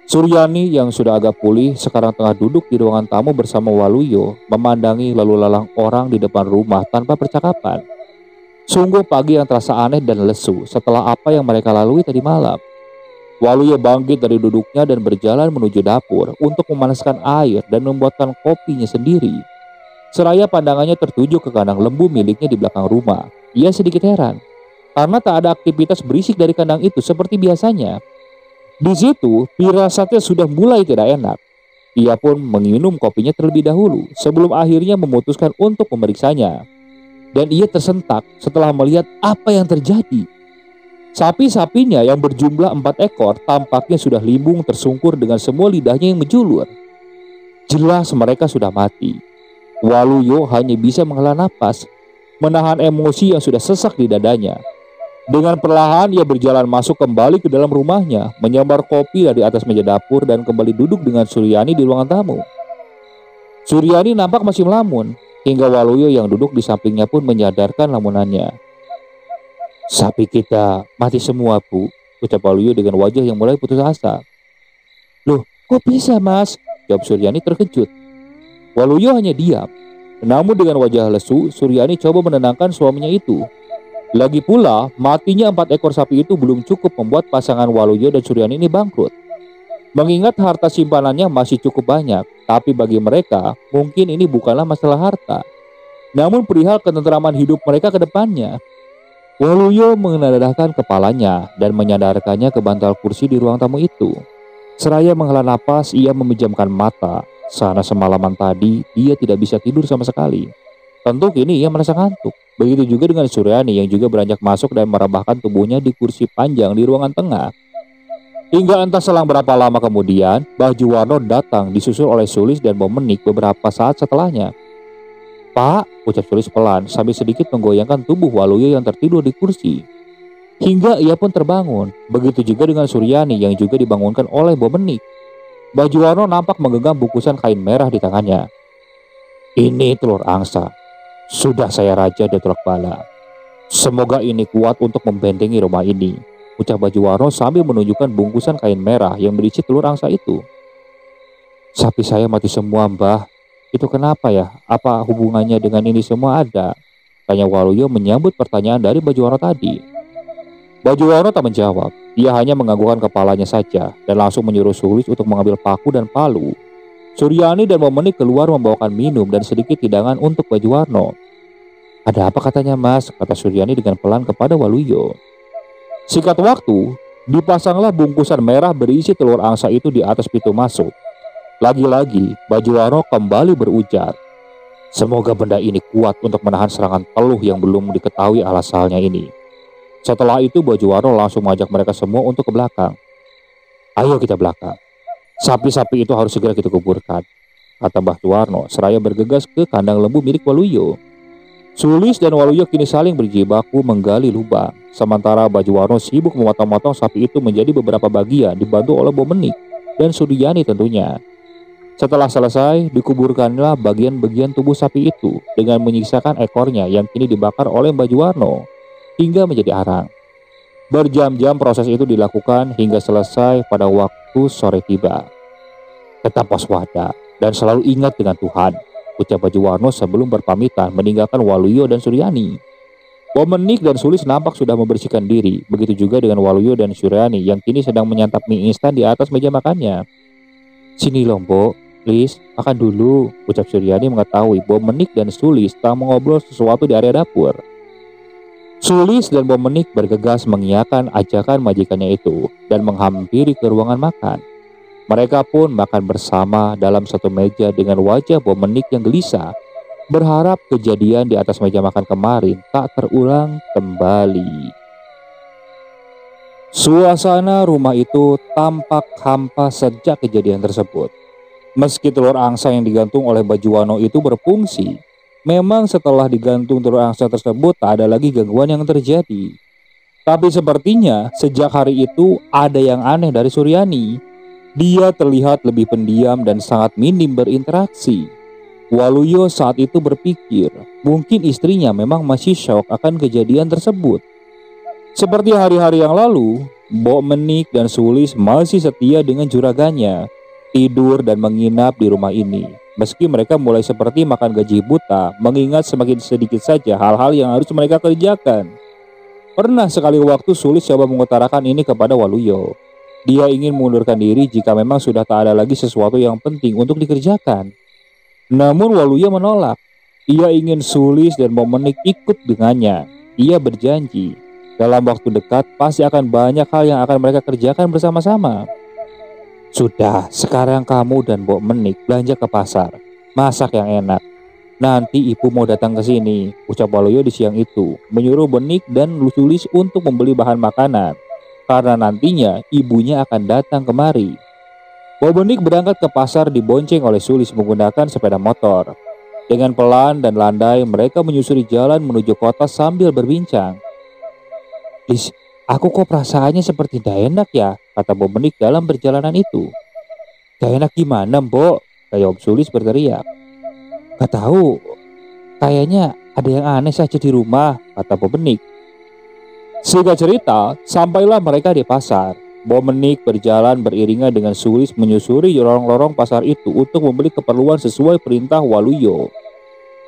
Suryani yang sudah agak pulih sekarang tengah duduk di ruangan tamu bersama Waluyo, memandangi lalu lalang orang di depan rumah tanpa percakapan. Sungguh pagi yang terasa aneh dan lesu setelah apa yang mereka lalui tadi malam. Waluyo bangkit dari duduknya dan berjalan menuju dapur untuk memanaskan air dan membuatkan kopinya sendiri. Seraya pandangannya tertuju ke kandang lembu miliknya di belakang rumah. Ia sedikit heran karena tak ada aktivitas berisik dari kandang itu seperti biasanya. Di situ, firasatnya sudah mulai tidak enak. Ia pun menginum kopinya terlebih dahulu sebelum akhirnya memutuskan untuk memeriksanya. Dan ia tersentak setelah melihat apa yang terjadi. Sapi-sapinya yang berjumlah 4 ekor tampaknya sudah limbung tersungkur dengan semua lidahnya yang menjulur. Jelas mereka sudah mati. Waluyo hanya bisa menghela napas, menahan emosi yang sudah sesak di dadanya. Dengan perlahan ia berjalan masuk kembali ke dalam rumahnya, menyambar kopi dari atas meja dapur dan kembali duduk dengan Suryani di ruangan tamu. Suryani nampak masih melamun, hingga Waluyo yang duduk di sampingnya pun menyadarkan lamunannya. Sapi kita mati semua, Bu, ucap Waluyo dengan wajah yang mulai putus asa. Loh, kok bisa mas? Jawab Suryani terkejut. Waluyo hanya diam. Namun dengan wajah lesu, Suryani coba menenangkan suaminya itu. Lagi pula, matinya 4 ekor sapi itu belum cukup membuat pasangan Waluyo dan Suryani ini bangkrut. Mengingat harta simpanannya masih cukup banyak, tapi bagi mereka, mungkin ini bukanlah masalah harta. Namun perihal ketentraman hidup mereka ke depannya. Waluyo menengadahkan kepalanya dan menyadarkannya ke bantal kursi di ruang tamu itu. Seraya menghela napas, ia memejamkan mata. Karena semalaman tadi, dia tidak bisa tidur sama sekali. Tentu kini ia merasa ngantuk. Begitu juga dengan Suryani yang juga beranjak masuk dan merebahkan tubuhnya di kursi panjang di ruangan tengah. Hingga entah selang berapa lama kemudian, Bajuwarno datang disusul oleh Sulis dan Bomenik beberapa saat setelahnya. Pak, ucap Sulis pelan sambil sedikit menggoyangkan tubuh Waluyo yang tertidur di kursi. Hingga ia pun terbangun. Begitu juga dengan Suryani yang juga dibangunkan oleh Bomenik. Bajuwarno nampak menggenggam bungkusan kain merah di tangannya. Ini telur angsa. Sudah saya raja dan tolak bala. Semoga ini kuat untuk membentengi rumah ini, ucap Bajuwarno sambil menunjukkan bungkusan kain merah yang berisi telur angsa itu. Sapi saya mati semua, Mbah. Itu kenapa ya? Apa hubungannya dengan ini semua ada? Tanya Waluyo menyambut pertanyaan dari Bajuwarno tadi. Bajuwarno tak menjawab. Ia hanya menganggukkan kepalanya saja dan langsung menyuruh Sulis untuk mengambil paku dan palu. Suryani dan Momenik keluar membawakan minum dan sedikit hidangan untuk Bajuwarno. "Ada apa katanya, Mas?" kata Suryani dengan pelan kepada Waluyo. Singkat waktu, dipasanglah bungkusan merah berisi telur angsa itu di atas pintu masuk. Lagi-lagi, Bajuwarno kembali berujar, "Semoga benda ini kuat untuk menahan serangan Teluh yang belum diketahui asalnya ini." Setelah itu Bajuwarno langsung mengajak mereka semua untuk ke belakang. "Ayo kita belakang. Sapi-sapi itu harus segera kita kuburkan," kata Bajuwarno seraya bergegas ke kandang lembu milik Waluyo. Sulis dan Waluyo kini saling berjibaku menggali lubang, sementara Bajuwarno sibuk memotong-motong sapi itu menjadi beberapa bagian dibantu oleh Momenik dan Suryani tentunya. Setelah selesai, dikuburkanlah bagian-bagian tubuh sapi itu dengan menyisakan ekornya yang kini dibakar oleh Bajuwarno hingga menjadi arang. Berjam-jam proses itu dilakukan hingga selesai pada waktu sore tiba. "Tetap waspada dan selalu ingat dengan Tuhan," ucap Bajuwarno sebelum berpamitan meninggalkan Waluyo dan Suryani. Momenik dan Sulis nampak sudah membersihkan diri, begitu juga dengan Waluyo dan Suryani yang kini sedang menyantap mie instan di atas meja makannya. "Sini Lombok, please, makan dulu," ucap Suryani mengetahui Momenik dan Sulis sedang mengobrol sesuatu di area dapur. Sulis dan Momenik bergegas mengiyakan ajakan majikannya itu dan menghampiri ke ruangan makan. Mereka pun makan bersama dalam satu meja dengan wajah Momenik yang gelisah, berharap kejadian di atas meja makan kemarin tak terulang kembali. Suasana rumah itu tampak hampa sejak kejadian tersebut. Meski telur angsa yang digantung oleh Bajuwarno itu berfungsi, memang setelah digantung telur angsa tersebut tak ada lagi gangguan yang terjadi. Tapi sepertinya sejak hari itu ada yang aneh dari Suryani. Dia terlihat lebih pendiam dan sangat minim berinteraksi. Waluyo saat itu berpikir mungkin istrinya memang masih syok akan kejadian tersebut. Seperti hari-hari yang lalu, Momenik dan Sulis masih setia dengan juragannya, tidur dan menginap di rumah ini. Meski mereka mulai seperti makan gaji buta, mengingat semakin sedikit saja hal-hal yang harus mereka kerjakan. Pernah sekali waktu Sulis coba mengutarakan ini kepada Waluyo. Dia ingin mengundurkan diri jika memang sudah tak ada lagi sesuatu yang penting untuk dikerjakan. Namun Waluyo menolak. Ia ingin Sulis dan Momenik ikut dengannya. Ia berjanji, dalam waktu dekat pasti akan banyak hal yang akan mereka kerjakan bersama-sama. "Sudah, sekarang kamu dan Momenik belanja ke pasar. Masak yang enak. Nanti ibu mau datang ke sini," ucap Waluyo di siang itu, menyuruh Momenik dan Sulis untuk membeli bahan makanan, karena nantinya ibunya akan datang kemari. Momenik berangkat ke pasar dibonceng oleh Sulis menggunakan sepeda motor. Dengan pelan dan landai mereka menyusuri jalan menuju kota sambil berbincang. "Lis, aku kok perasaannya seperti tidak enak ya," kata Momenik dalam perjalanan itu. "Gak enak gimana, Mbok?" jawab Sulis berteriak. "Gak tahu, kayaknya ada yang aneh saja di rumah," kata Momenik. Singkat cerita, sampailah mereka di pasar. Momenik berjalan beriringan dengan Sulis menyusuri lorong-lorong pasar itu untuk membeli keperluan sesuai perintah Waluyo.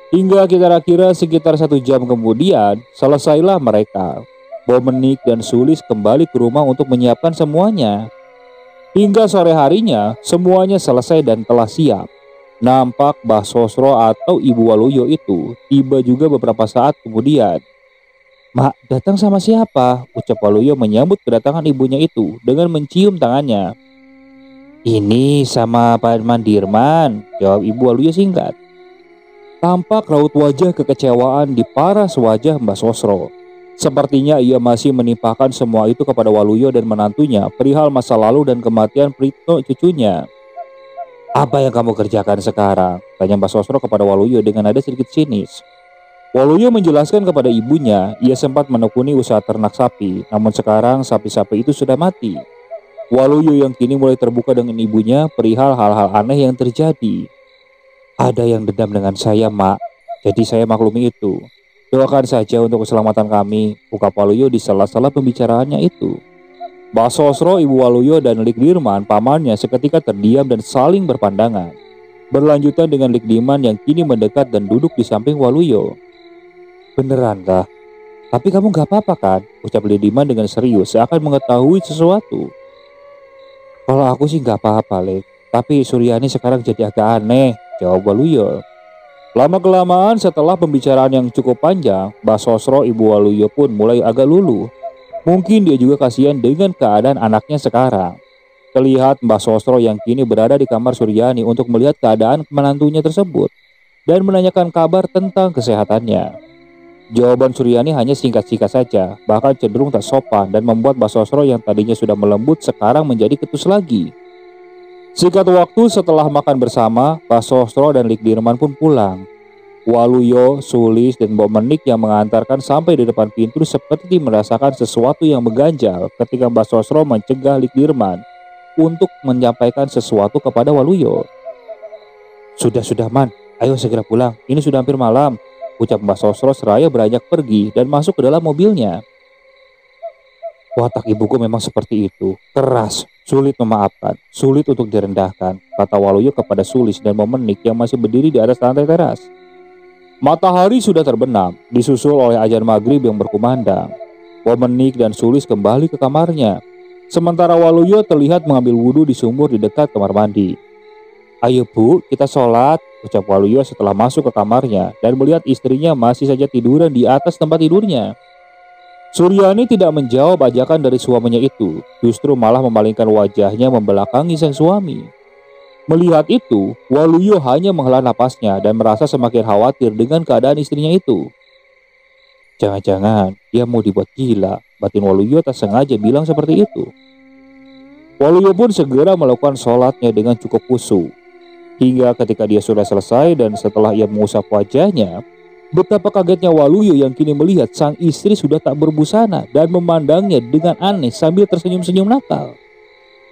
Hingga kira-kira sekitar 1 jam kemudian, selesailah mereka. Momenik dan Sulis kembali ke rumah untuk menyiapkan semuanya. Hingga sore harinya, semuanya selesai dan telah siap. Nampak Mbah Sosro atau Ibu Waluyo itu tiba juga beberapa saat kemudian. "Mak, datang sama siapa?" ucap Waluyo menyambut kedatangan ibunya itu dengan mencium tangannya. "Ini sama Pak Dirman," jawab Ibu Waluyo singkat. Tampak raut wajah kekecewaan di paras wajah Mbah Sosro. Sepertinya ia masih menimpakan semua itu kepada Waluyo dan menantunya perihal masa lalu dan kematian Pritno cucunya. "Apa yang kamu kerjakan sekarang?" tanya Mbah Sosro kepada Waluyo dengan nada sedikit sinis. Waluyo menjelaskan kepada ibunya, ia sempat menekuni usaha ternak sapi, namun sekarang sapi-sapi itu sudah mati. Waluyo yang kini mulai terbuka dengan ibunya perihal hal-hal aneh yang terjadi. "Ada yang dendam dengan saya, Mak, jadi saya maklumi itu. Doakan saja untuk keselamatan kami," ungkap Waluyo di sela-sela pembicaraannya itu. Mbah Sosro, Ibu Waluyo, dan Lik Dirman, pamannya seketika terdiam dan saling berpandangan. Berlanjutan dengan Lik Diman yang kini mendekat dan duduk di samping Waluyo. "Beneran kah? Tapi kamu gak apa-apa kan? Ucap Lediman dengan serius seakan mengetahui sesuatu. Kalau aku sih gak apa-apa, Lek. Tapi Suryani sekarang jadi agak aneh, jawab Waluyo. Lama-kelamaan setelah pembicaraan yang cukup panjang, Mbak Sosro Ibu Waluyo pun mulai agak luluh. Mungkin dia juga kasihan dengan keadaan anaknya sekarang. Terlihat Mbak Sosro yang kini berada di kamar Suryani untuk melihat keadaan menantunya tersebut dan menanyakan kabar tentang kesehatannya. Jawaban Suryani hanya singkat-singkat saja, bahkan cenderung tak sopan dan membuat Mbak Sosro yang tadinya sudah melembut sekarang menjadi ketus lagi. Singkat waktu setelah makan bersama, Mbak Sosro dan Likdirman pun pulang. Waluyo, Sulis, dan Mbok Menik yang mengantarkan sampai di depan pintu seperti merasakan sesuatu yang mengganjal ketika Mbak Sosro mencegah Likdirman untuk menyampaikan sesuatu kepada Waluyo. Sudah Man, ayo segera pulang, ini sudah hampir malam, ucap Mbak Sosro seraya beranjak pergi dan masuk ke dalam mobilnya. Watak ibuku memang seperti itu, keras, sulit memaafkan, sulit untuk direndahkan, kata Waluyo kepada Sulis dan Menik yang masih berdiri di atas lantai teras. Matahari sudah terbenam, disusul oleh ajan maghrib yang berkumandang. Menik dan Sulis kembali ke kamarnya, sementara Waluyo terlihat mengambil wudhu di sumur di dekat kamar mandi. Ayo Bu, kita sholat, ucap Waluyo setelah masuk ke kamarnya dan melihat istrinya masih saja tiduran di atas tempat tidurnya. Suryani tidak menjawab ajakan dari suaminya itu, justru malah memalingkan wajahnya membelakangi sang suami. Melihat itu, Waluyo hanya menghela napasnya dan merasa semakin khawatir dengan keadaan istrinya itu. Jangan-jangan dia mau dibuat gila, batin Waluyo tak sengaja bilang seperti itu. Waluyo pun segera melakukan sholatnya dengan cukup khusyuk. Hingga ketika dia sudah selesai dan setelah ia mengusap wajahnya, betapa kagetnya Waluyo yang kini melihat sang istri sudah tak berbusana dan memandangnya dengan aneh sambil tersenyum-senyum nakal.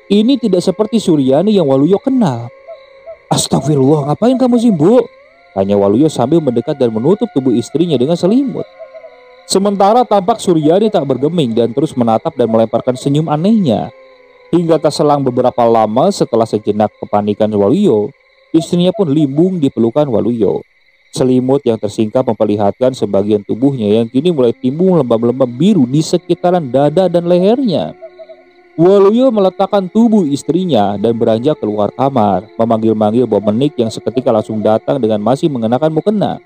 Ini tidak seperti Suryani yang Waluyo kenal. Astagfirullah, ngapain kamu sih, Bu? Tanya Waluyo sambil mendekat dan menutup tubuh istrinya dengan selimut. Sementara tampak Suryani tak bergeming dan terus menatap dan melemparkan senyum anehnya. Hingga tak selang beberapa lama setelah sejenak kepanikan Waluyo, istrinya pun limbung di pelukan Waluyo. Selimut yang tersingkap memperlihatkan sebagian tubuhnya yang kini mulai timbul lembab-lembab biru di sekitaran dada dan lehernya. Waluyo meletakkan tubuh istrinya dan beranjak keluar kamar, memanggil-manggil Menik yang seketika langsung datang dengan masih mengenakan mukena.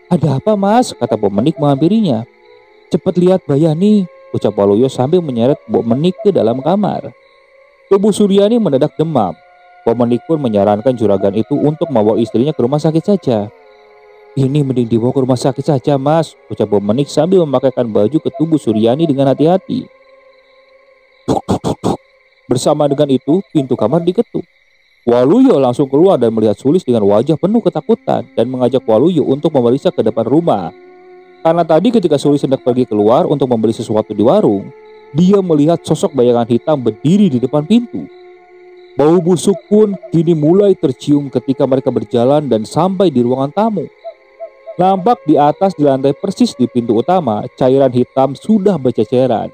Ada apa Mas? Kata Menik menghampirinya. Cepat lihat Bayani, ucap Waluyo sambil menyeret Menik ke dalam kamar. Tubuh Suryani mendadak demam. Menik pun menyarankan juragan itu untuk membawa istrinya ke rumah sakit saja. Ini mending dibawa ke rumah sakit saja Mas, ucap Menik sambil memakaikan baju ke tubuh Suryani dengan hati-hati. Bersama dengan itu, pintu kamar diketuk. Waluyo langsung keluar dan melihat Sulis dengan wajah penuh ketakutan dan mengajak Waluyo untuk memeriksa ke depan rumah. Karena tadi ketika Sulis hendak pergi keluar untuk membeli sesuatu di warung, dia melihat sosok bayangan hitam berdiri di depan pintu. Bau busuk pun kini mulai tercium ketika mereka berjalan dan sampai di ruangan tamu. Nampak di atas di lantai persis di pintu utama, cairan hitam sudah berceceran.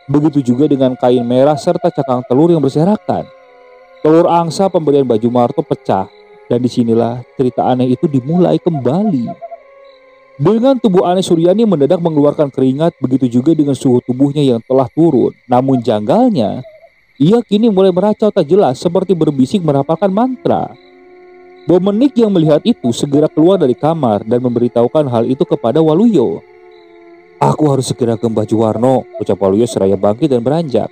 Begitu juga dengan kain merah serta cakang telur yang berserakan. Telur angsa pemberian Baju Marto pecah, dan disinilah cerita aneh itu dimulai kembali. Dengan tubuh aneh Suryani mendadak mengeluarkan keringat, begitu juga dengan suhu tubuhnya yang telah turun. Namun janggalnya, ia kini mulai meracau tak jelas seperti berbisik merapalkan mantra. Menik yang melihat itu segera keluar dari kamar dan memberitahukan hal itu kepada Waluyo. Aku harus segera ke Mbah Juwarno, ucap Waluyo seraya bangkit dan beranjak.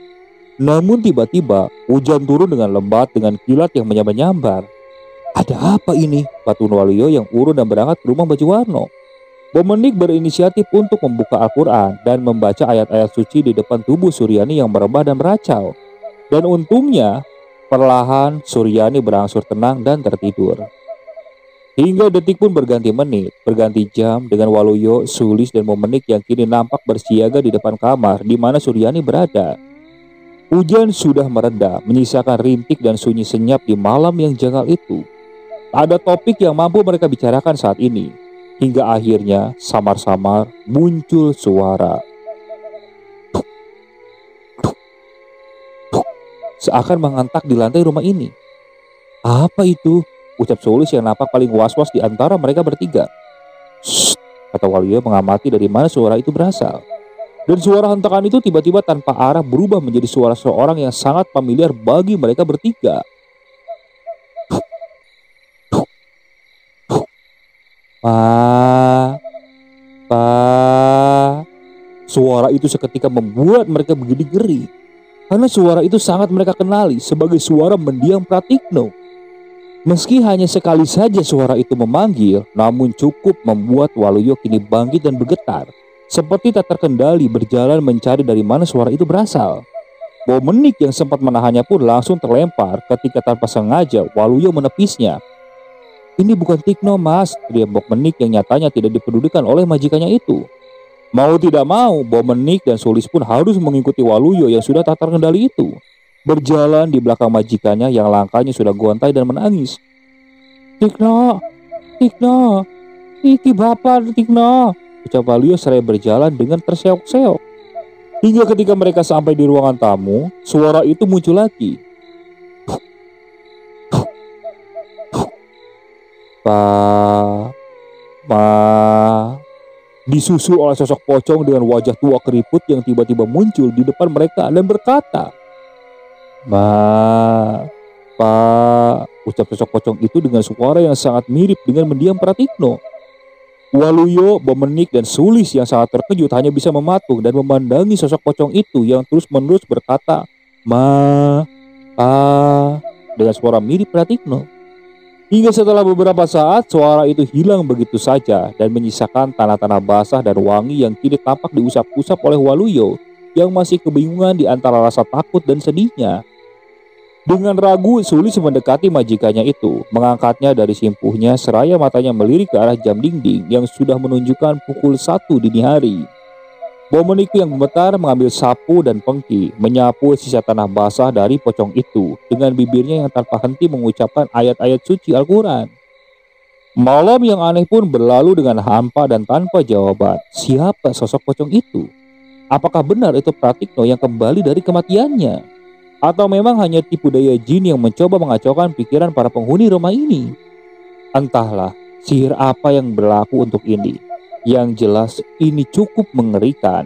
Namun tiba-tiba hujan turun dengan lebat dengan kilat yang menyambar-nyambar. Ada apa ini? Batun Waluyo yang urun dan berangkat ke rumah Mbah Juwarno. Menik berinisiatif untuk membuka Al-Quran dan membaca ayat-ayat suci di depan tubuh Suryani yang merebah dan meracau. Dan untungnya, perlahan Suryani berangsur tenang dan tertidur. Hingga detik pun berganti menit, berganti jam dengan Waluyo, Sulis, dan Menik yang kini nampak bersiaga di depan kamar di mana Suryani berada. Hujan sudah mereda, menyisakan rintik dan sunyi senyap di malam yang janggal itu. Tak ada topik yang mampu mereka bicarakan saat ini. Hingga akhirnya samar-samar muncul suara. Seakan mengantak di lantai rumah ini. Apa itu? Ucap Sulis yang nampak paling was-was di antara mereka bertiga. Shh, kata Waluyo mengamati dari mana suara itu berasal. Dan suara hentakan itu tiba-tiba tanpa arah berubah menjadi suara seorang yang sangat familiar bagi mereka bertiga. Pa, pa. Suara itu seketika membuat mereka begini geri, karena suara itu sangat mereka kenali sebagai suara mendiang Pratikno. Meski hanya sekali saja suara itu memanggil, namun cukup membuat Waluyo kini bangkit dan bergetar, seperti tak terkendali berjalan mencari dari mana suara itu berasal. Bomenik yang sempat menahannya pun langsung terlempar ketika tanpa sengaja Waluyo menepisnya. "Ini bukan Tikno, Mas," teriak Bomenik yang nyatanya tidak dipedulikan oleh majikannya itu. Mau tidak mau, Bomenik dan Sulis pun harus mengikuti Waluyo yang sudah tak terkendali itu, berjalan di belakang majikannya yang langkahnya sudah gontai dan menangis. "Tikno, Tikno, iki bapak Tikno," ucap Waluyo seraya berjalan dengan terseok-seok. Hingga ketika mereka sampai di ruangan tamu, suara itu muncul lagi. Pa, disusul oleh sosok pocong dengan wajah tua keriput yang tiba-tiba muncul di depan mereka dan berkata, Pa, ucap sosok pocong itu dengan suara yang sangat mirip dengan mendiang Pratikno. Waluyo, Bomenik, dan Sulis yang sangat terkejut hanya bisa mematung dan memandangi sosok pocong itu yang terus-menerus berkata, Pa, dengan suara mirip Pratikno. Hingga setelah beberapa saat, suara itu hilang begitu saja dan menyisakan tanah-tanah basah dan wangi yang kini tampak diusap-usap oleh Waluyo yang masih kebingungan di antara rasa takut dan sedihnya. Dengan ragu, Sulis mendekati majikannya itu, mengangkatnya dari simpuhnya seraya matanya melirik ke arah jam dinding yang sudah menunjukkan pukul 1 dini hari. Bomenik yang gemetar mengambil sapu dan pengki, menyapu sisa tanah basah dari pocong itu dengan bibirnya yang tanpa henti mengucapkan ayat-ayat suci Al-Quran. Malam yang aneh pun berlalu dengan hampa dan tanpa jawaban. Siapa sosok pocong itu? Apakah benar itu Pratikno yang kembali dari kematiannya? Atau memang hanya tipu daya jin yang mencoba mengacaukan pikiran para penghuni rumah ini? Entahlah, sihir apa yang berlaku untuk ini. Yang jelas ini cukup mengerikan.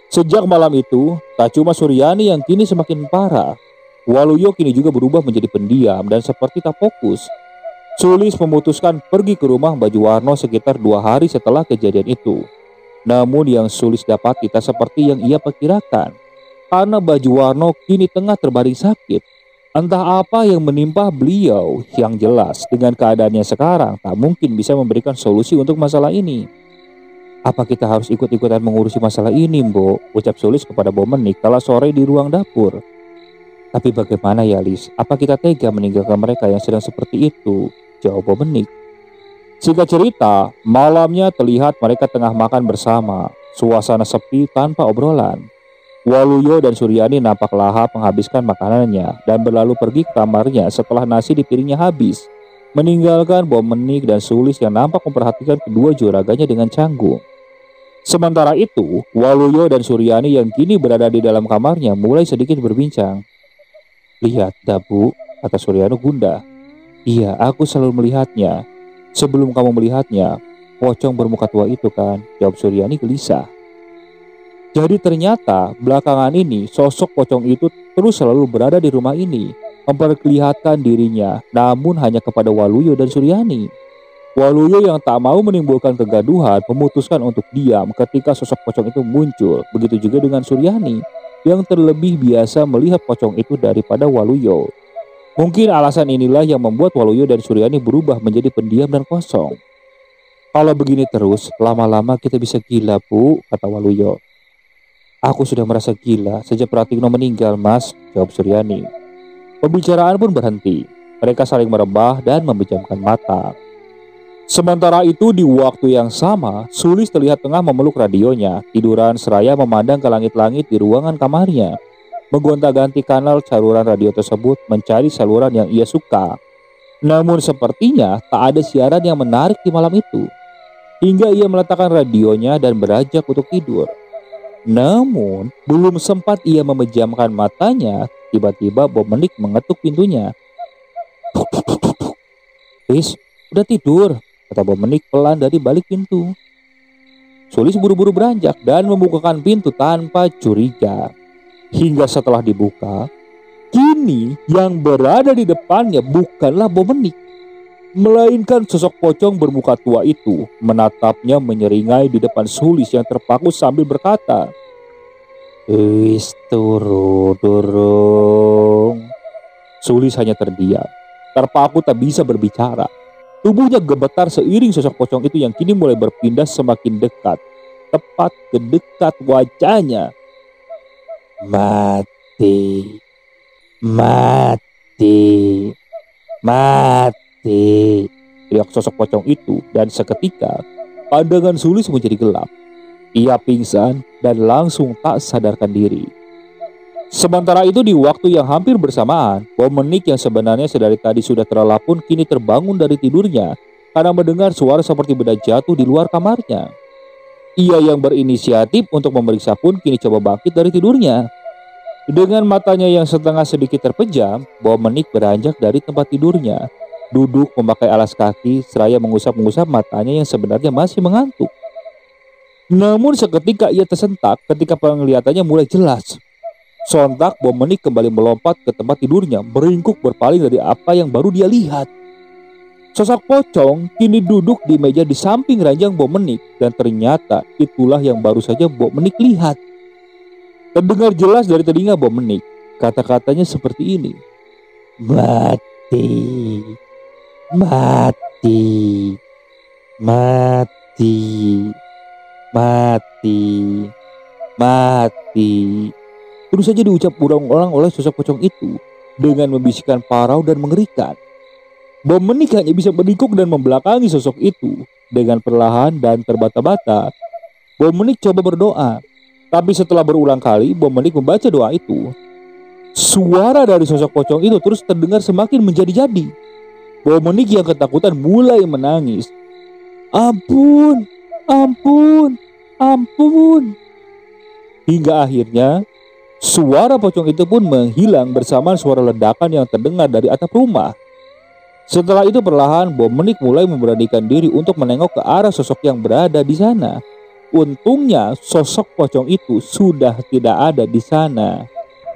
Sejak malam itu, tak cuma Suryani yang kini semakin parah, Waluyo kini juga berubah menjadi pendiam dan seperti tak fokus. Sulis memutuskan pergi ke rumah Baju Warno sekitar 2 hari setelah kejadian itu. Namun yang Sulis dapat tidak seperti yang ia perkirakan, karena Baju Warno kini tengah terbaring sakit. Entah apa yang menimpa beliau, yang jelas dengan keadaannya sekarang tak mungkin bisa memberikan solusi untuk masalah ini. "Apa kita harus ikut-ikutan mengurusi masalah ini, Mbok?" ucap Sulis kepada Bomenik kala sore di ruang dapur. "Tapi bagaimana ya, Lis? Apa kita tega meninggalkan mereka yang sedang seperti itu?" jawab Bomenik. Singkat cerita, malamnya terlihat mereka tengah makan bersama, suasana sepi tanpa obrolan. Waluyo dan Suryani nampak lahap menghabiskan makanannya dan berlalu pergi ke kamarnya setelah nasi di piringnya habis, meninggalkan Bomenik dan Sulis yang nampak memperhatikan kedua juraganya dengan canggung. Sementara itu, Waluyo dan Suryani yang kini berada di dalam kamarnya mulai sedikit berbincang. "Lihat, Bu," kata Suryani gundah. "Iya, aku selalu melihatnya. Sebelum kamu melihatnya, pocong bermuka tua itu kan," jawab Suryani gelisah. Jadi ternyata belakangan ini sosok pocong itu terus selalu berada di rumah ini, memperlihatkan dirinya, namun hanya kepada Waluyo dan Suryani. Waluyo yang tak mau menimbulkan kegaduhan memutuskan untuk diam ketika sosok pocong itu muncul. Begitu juga dengan Suryani yang terlebih biasa melihat pocong itu daripada Waluyo. Mungkin alasan inilah yang membuat Waluyo dan Suryani berubah menjadi pendiam dan kosong. "Kalau begini terus, lama-lama kita bisa gila, Bu," kata Waluyo. "Aku sudah merasa gila sejak Pratikno meninggal, Mas," jawab Suryani. Pembicaraan pun berhenti. Mereka saling merebah dan memejamkan mata. Sementara itu di waktu yang sama, Sulis terlihat tengah memeluk radionya, tiduran seraya memandang ke langit-langit di ruangan kamarnya. Menggonta-ganti kanal saluran radio tersebut mencari saluran yang ia suka. Namun sepertinya tak ada siaran yang menarik di malam itu. Hingga ia meletakkan radionya dan beranjak untuk tidur. Namun, belum sempat ia memejamkan matanya, tiba-tiba Bomenik mengetuk pintunya. "Lis, udah tidur?" kata Bomenik pelan dari balik pintu. Sulis buru-buru beranjak dan membukakan pintu tanpa curiga. Hingga setelah dibuka, kini yang berada di depannya bukanlah Bomenik, melainkan sosok pocong bermuka tua itu menatapnya menyeringai di depan Sulis yang terpaku sambil berkata, "Wis turu durung." Sulis hanya terdiam, terpaku tak bisa berbicara. Tubuhnya gemetar seiring sosok pocong itu yang kini mulai berpindah semakin dekat, tepat ke dekat wajahnya. "Mati, mati, mati," teriak sosok pocong itu, dan seketika pandangan Sulis menjadi gelap. Ia pingsan dan langsung tak sadarkan diri. Sementara itu di waktu yang hampir bersamaan, Bomenik yang sebenarnya sedari tadi sudah terlelap pun kini terbangun dari tidurnya karena mendengar suara seperti benda jatuh di luar kamarnya. Ia yang berinisiatif untuk memeriksa pun kini coba bangkit dari tidurnya. Dengan matanya yang setengah sedikit terpejam, Bomenik beranjak dari tempat tidurnya, duduk memakai alas kaki seraya mengusap-ngusap matanya yang sebenarnya masih mengantuk. Namun seketika ia tersentak ketika penglihatannya mulai jelas. Sontak Bomenik kembali melompat ke tempat tidurnya, meringkuk berpaling dari apa yang baru dia lihat. Sosok pocong kini duduk di meja di samping ranjang Bomenik, dan ternyata itulah yang baru saja Bomenik lihat. Terdengar jelas dari telinga Bomenik, kata-katanya seperti ini. "Mati, mati, mati, mati, mati." Terus saja diucap ulang-ulang oleh sosok pocong itu dengan membisikkan parau dan mengerikan. Bomenik hanya bisa menikuk dan membelakangi sosok itu. Dengan perlahan dan terbata-bata, Bomenik coba berdoa. Tapi setelah berulang kali Bomenik membaca doa itu, suara dari sosok pocong itu terus terdengar semakin menjadi-jadi. Bomenik yang ketakutan mulai menangis. "Ampun, ampun, ampun." Hingga akhirnya suara pocong itu pun menghilang bersama suara ledakan yang terdengar dari atap rumah. Setelah itu perlahan Bomenik mulai memberanikan diri untuk menengok ke arah sosok yang berada di sana. Untungnya sosok pocong itu sudah tidak ada di sana.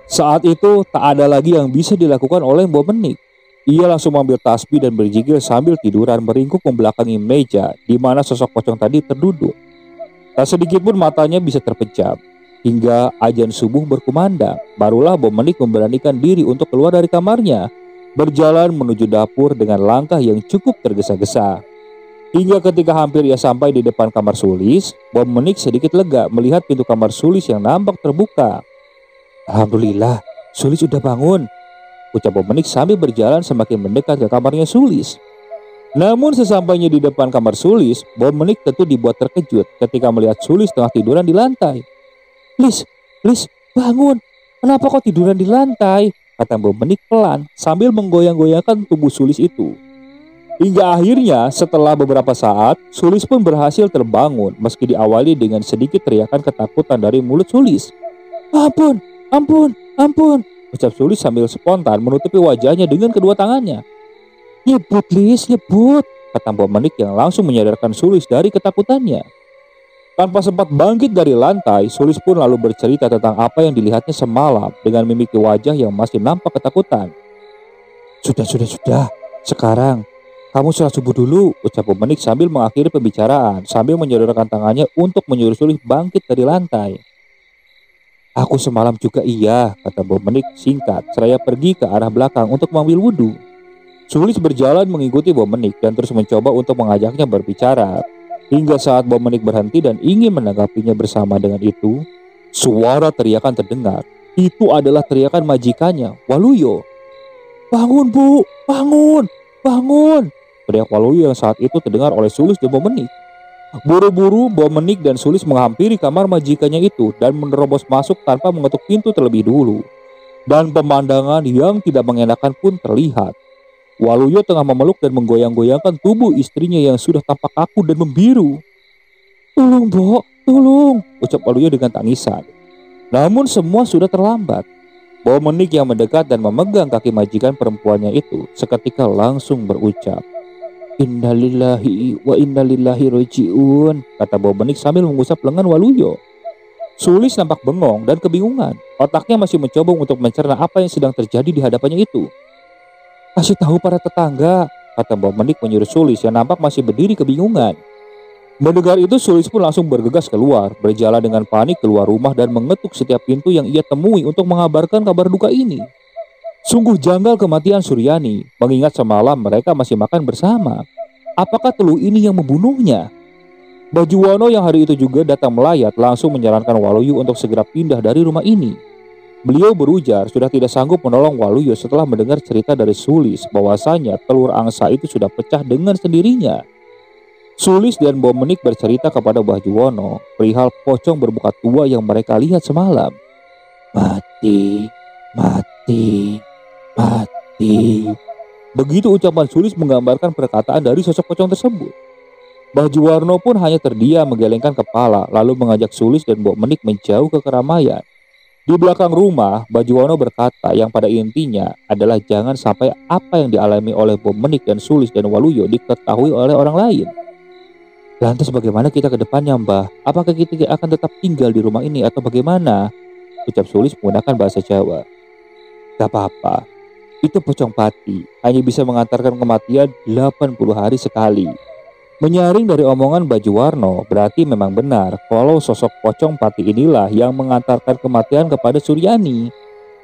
Saat itu tak ada lagi yang bisa dilakukan oleh Bomenik. Ia langsung mengambil tasbih dan berzikir sambil tiduran meringkuk membelakangi meja di mana sosok pocong tadi terduduk. Tak sedikit pun matanya bisa terpejam. Hingga azan subuh berkumandang, barulah Bomenik memberanikan diri untuk keluar dari kamarnya, berjalan menuju dapur dengan langkah yang cukup tergesa-gesa. Hingga ketika hampir ia sampai di depan kamar Sulis, Bomenik sedikit lega melihat pintu kamar Sulis yang nampak terbuka. "Alhamdulillah, Sulis sudah bangun," ucap Bomenik sambil berjalan semakin mendekat ke kamarnya Sulis. Namun sesampainya di depan kamar Sulis, Bomenik tentu dibuat terkejut ketika melihat Sulis tengah tiduran di lantai. Lis, bangun. Kenapa kau tiduran di lantai?" kata Bomenik pelan sambil menggoyang-goyangkan tubuh Sulis itu. Hingga akhirnya setelah beberapa saat, Sulis pun berhasil terbangun meski diawali dengan sedikit teriakan ketakutan dari mulut Sulis. "Ampun, ampun, ampun," ucap Sulis sambil spontan menutupi wajahnya dengan kedua tangannya. "Nyebut Lis, nyebut," kata Bomenik yang langsung menyadarkan Sulis dari ketakutannya. Tanpa sempat bangkit dari lantai, Sulis pun lalu bercerita tentang apa yang dilihatnya semalam dengan mimik wajah yang masih nampak ketakutan. Sudah. Sekarang kamu sholat subuh dulu," ucap Bomenik sambil mengakhiri pembicaraan sambil menyodorkan tangannya untuk menyuruh Sulis bangkit dari lantai. "Aku semalam juga iya," kata Bomenik singkat seraya pergi ke arah belakang untuk mengambil wudhu. Sulis berjalan mengikuti Bomenik dan terus mencoba untuk mengajaknya berbicara. Hingga saat Bomenik berhenti dan ingin menanggapinya bersama dengan itu, suara teriakan terdengar. Itu adalah teriakan majikannya, Waluyo. "Bangun, Bu, bangun, bangun!" teriak Waluyo yang saat itu terdengar oleh Sulis dan Bomenik. Buru-buru Bomenik dan Sulis menghampiri kamar majikannya itu dan menerobos masuk tanpa mengetuk pintu terlebih dulu. Dan pemandangan yang tidak mengenakan pun terlihat. Waluyo tengah memeluk dan menggoyang-goyangkan tubuh istrinya yang sudah tampak kaku dan membiru. "Tolong, Bo, tolong," ucap Waluyo dengan tangisan. Namun semua sudah terlambat. Bomenik yang mendekat dan memegang kaki majikan perempuannya itu seketika langsung berucap, Innalillahi wa innalillahi roji'un, kata Bomenik sambil mengusap lengan Waluyo. Sulis nampak bengong dan kebingungan. Otaknya masih mencoba untuk mencerna apa yang sedang terjadi di hadapannya itu. Kasih tahu para tetangga, kata Bomenik menyuruh Sulis yang nampak masih berdiri kebingungan. Mendengar itu Sulis pun langsung bergegas keluar, berjalan dengan panik keluar rumah dan mengetuk setiap pintu yang ia temui untuk mengabarkan kabar duka ini. Sungguh janggal kematian Suryani, mengingat semalam mereka masih makan bersama. Apakah Teluh ini yang membunuhnya? Bajuwono yang hari itu juga datang melayat langsung menyarankan Waluyo untuk segera pindah dari rumah ini. Beliau berujar sudah tidak sanggup menolong Waluyo setelah mendengar cerita dari Sulis bahwasanya telur angsa itu sudah pecah dengan sendirinya. Sulis dan Bomenik bercerita kepada Bajuwono perihal pocong bermuka tua yang mereka lihat semalam. Mati, mati, mati. Begitu ucapan Sulis menggambarkan perkataan dari sosok pocong tersebut. Bajuwono pun hanya terdiam menggelengkan kepala lalu mengajak Sulis dan Bomenik menjauh ke keramaian. Di belakang rumah, Bajuwono berkata yang pada intinya adalah jangan sampai apa yang dialami oleh Bomenik dan Sulis dan Waluyo diketahui oleh orang lain. Lantas bagaimana kita ke depannya, Mbah? Apakah kita akan tetap tinggal di rumah ini atau bagaimana? Ucap Sulis menggunakan bahasa Jawa. Gak apa-apa, itu pocong pati hanya bisa mengantarkan kematian 80 hari sekali. Menyaring dari omongan Bajuwono, berarti memang benar kalau sosok pocong pati inilah yang mengantarkan kematian kepada Suryani.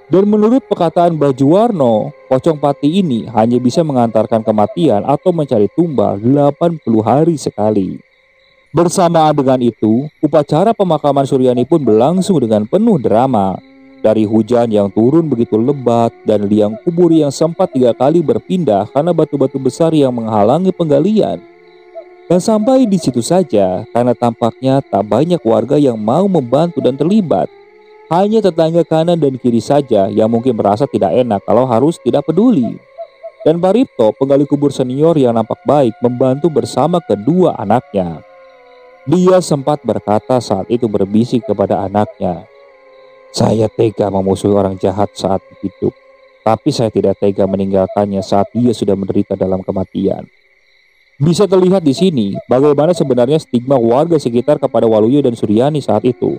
Dan menurut perkataan Bajuwono, pocong pati ini hanya bisa mengantarkan kematian atau mencari tumbal 80 hari sekali. Bersamaan dengan itu, upacara pemakaman Suryani pun berlangsung dengan penuh drama. Dari hujan yang turun begitu lebat dan liang kubur yang sempat 3 kali berpindah karena batu-batu besar yang menghalangi penggalian. Dan sampai di situ saja karena tampaknya tak banyak warga yang mau membantu dan terlibat. Hanya tetangga kanan dan kiri saja yang mungkin merasa tidak enak kalau harus tidak peduli. Dan Baripto, penggali kubur senior yang nampak baik, membantu bersama kedua anaknya. Dia sempat berkata saat itu berbisik kepada anaknya, "Saya tega memusuhi orang jahat saat hidup, tapi saya tidak tega meninggalkannya saat dia sudah menderita dalam kematian." Bisa terlihat di sini bagaimana sebenarnya stigma warga sekitar kepada Waluyo dan Suryani saat itu.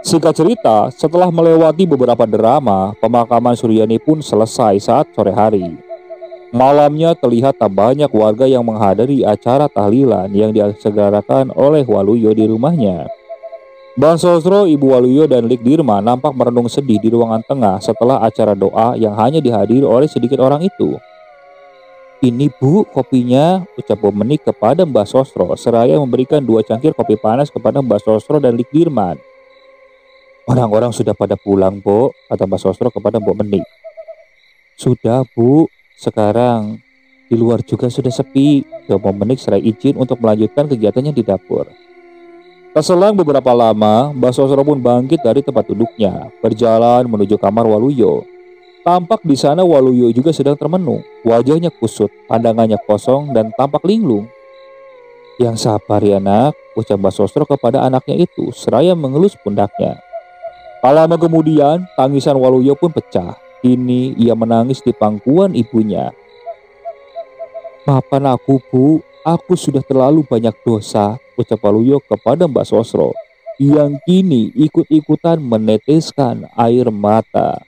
Singkat cerita, setelah melewati beberapa drama, pemakaman Suryani pun selesai saat sore hari. Malamnya terlihat tak banyak warga yang menghadiri acara tahlilan yang disegerakan oleh Waluyo di rumahnya. Mbah Sosro, Ibu Waluyo dan Lik Dirma nampak merenung sedih di ruangan tengah setelah acara doa yang hanya dihadiri oleh sedikit orang itu. "Ini Bu, kopinya," ucap Bomenik kepada Mbah Sosro seraya memberikan 2 cangkir kopi panas kepada Mbah Sosro dan Lik Dirman. "Orang-orang sudah pada pulang, Bu," kata Mbah Sosro kepada Bomenik. "Sudah, Bu. Sekarang di luar juga sudah sepi," jawab Bomenik serai izin untuk melanjutkan kegiatannya di dapur. Selang beberapa lama, Mbah Sosro pun bangkit dari tempat duduknya, berjalan menuju kamar Waluyo. Tampak di sana Waluyo juga sedang termenung, wajahnya kusut, pandangannya kosong dan tampak linglung. "Yang sabar ya nak," ucap Mbah Sosro kepada anaknya itu, seraya mengelus pundaknya. Tak lama kemudian, tangisan Waluyo pun pecah. Kini ia menangis di pangkuan ibunya. "Maafkan aku, Bu. Aku sudah terlalu banyak dosa," ucap Waluyo kepada Mbak Sosro, yang kini ikut-ikutan meneteskan air mata.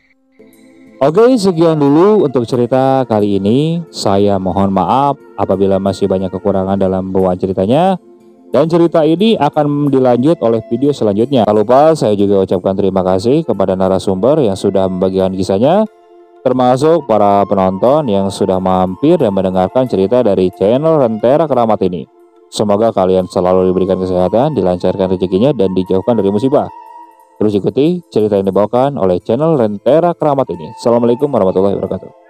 Oke, sekian dulu untuk cerita kali ini. Saya mohon maaf apabila masih banyak kekurangan dalam bawaan ceritanya. Dan cerita ini akan dilanjut oleh video selanjutnya. Tak lupa saya juga ucapkan terima kasih kepada narasumber yang sudah membagikan kisahnya, termasuk para penonton yang sudah mampir dan mendengarkan cerita dari channel Rentera Keramat ini. Semoga kalian selalu diberikan kesehatan, dilancarkan rezekinya, dan dijauhkan dari musibah. Terus ikuti cerita yang dibawakan oleh channel Rentera Keramat ini. Assalamualaikum warahmatullahi wabarakatuh.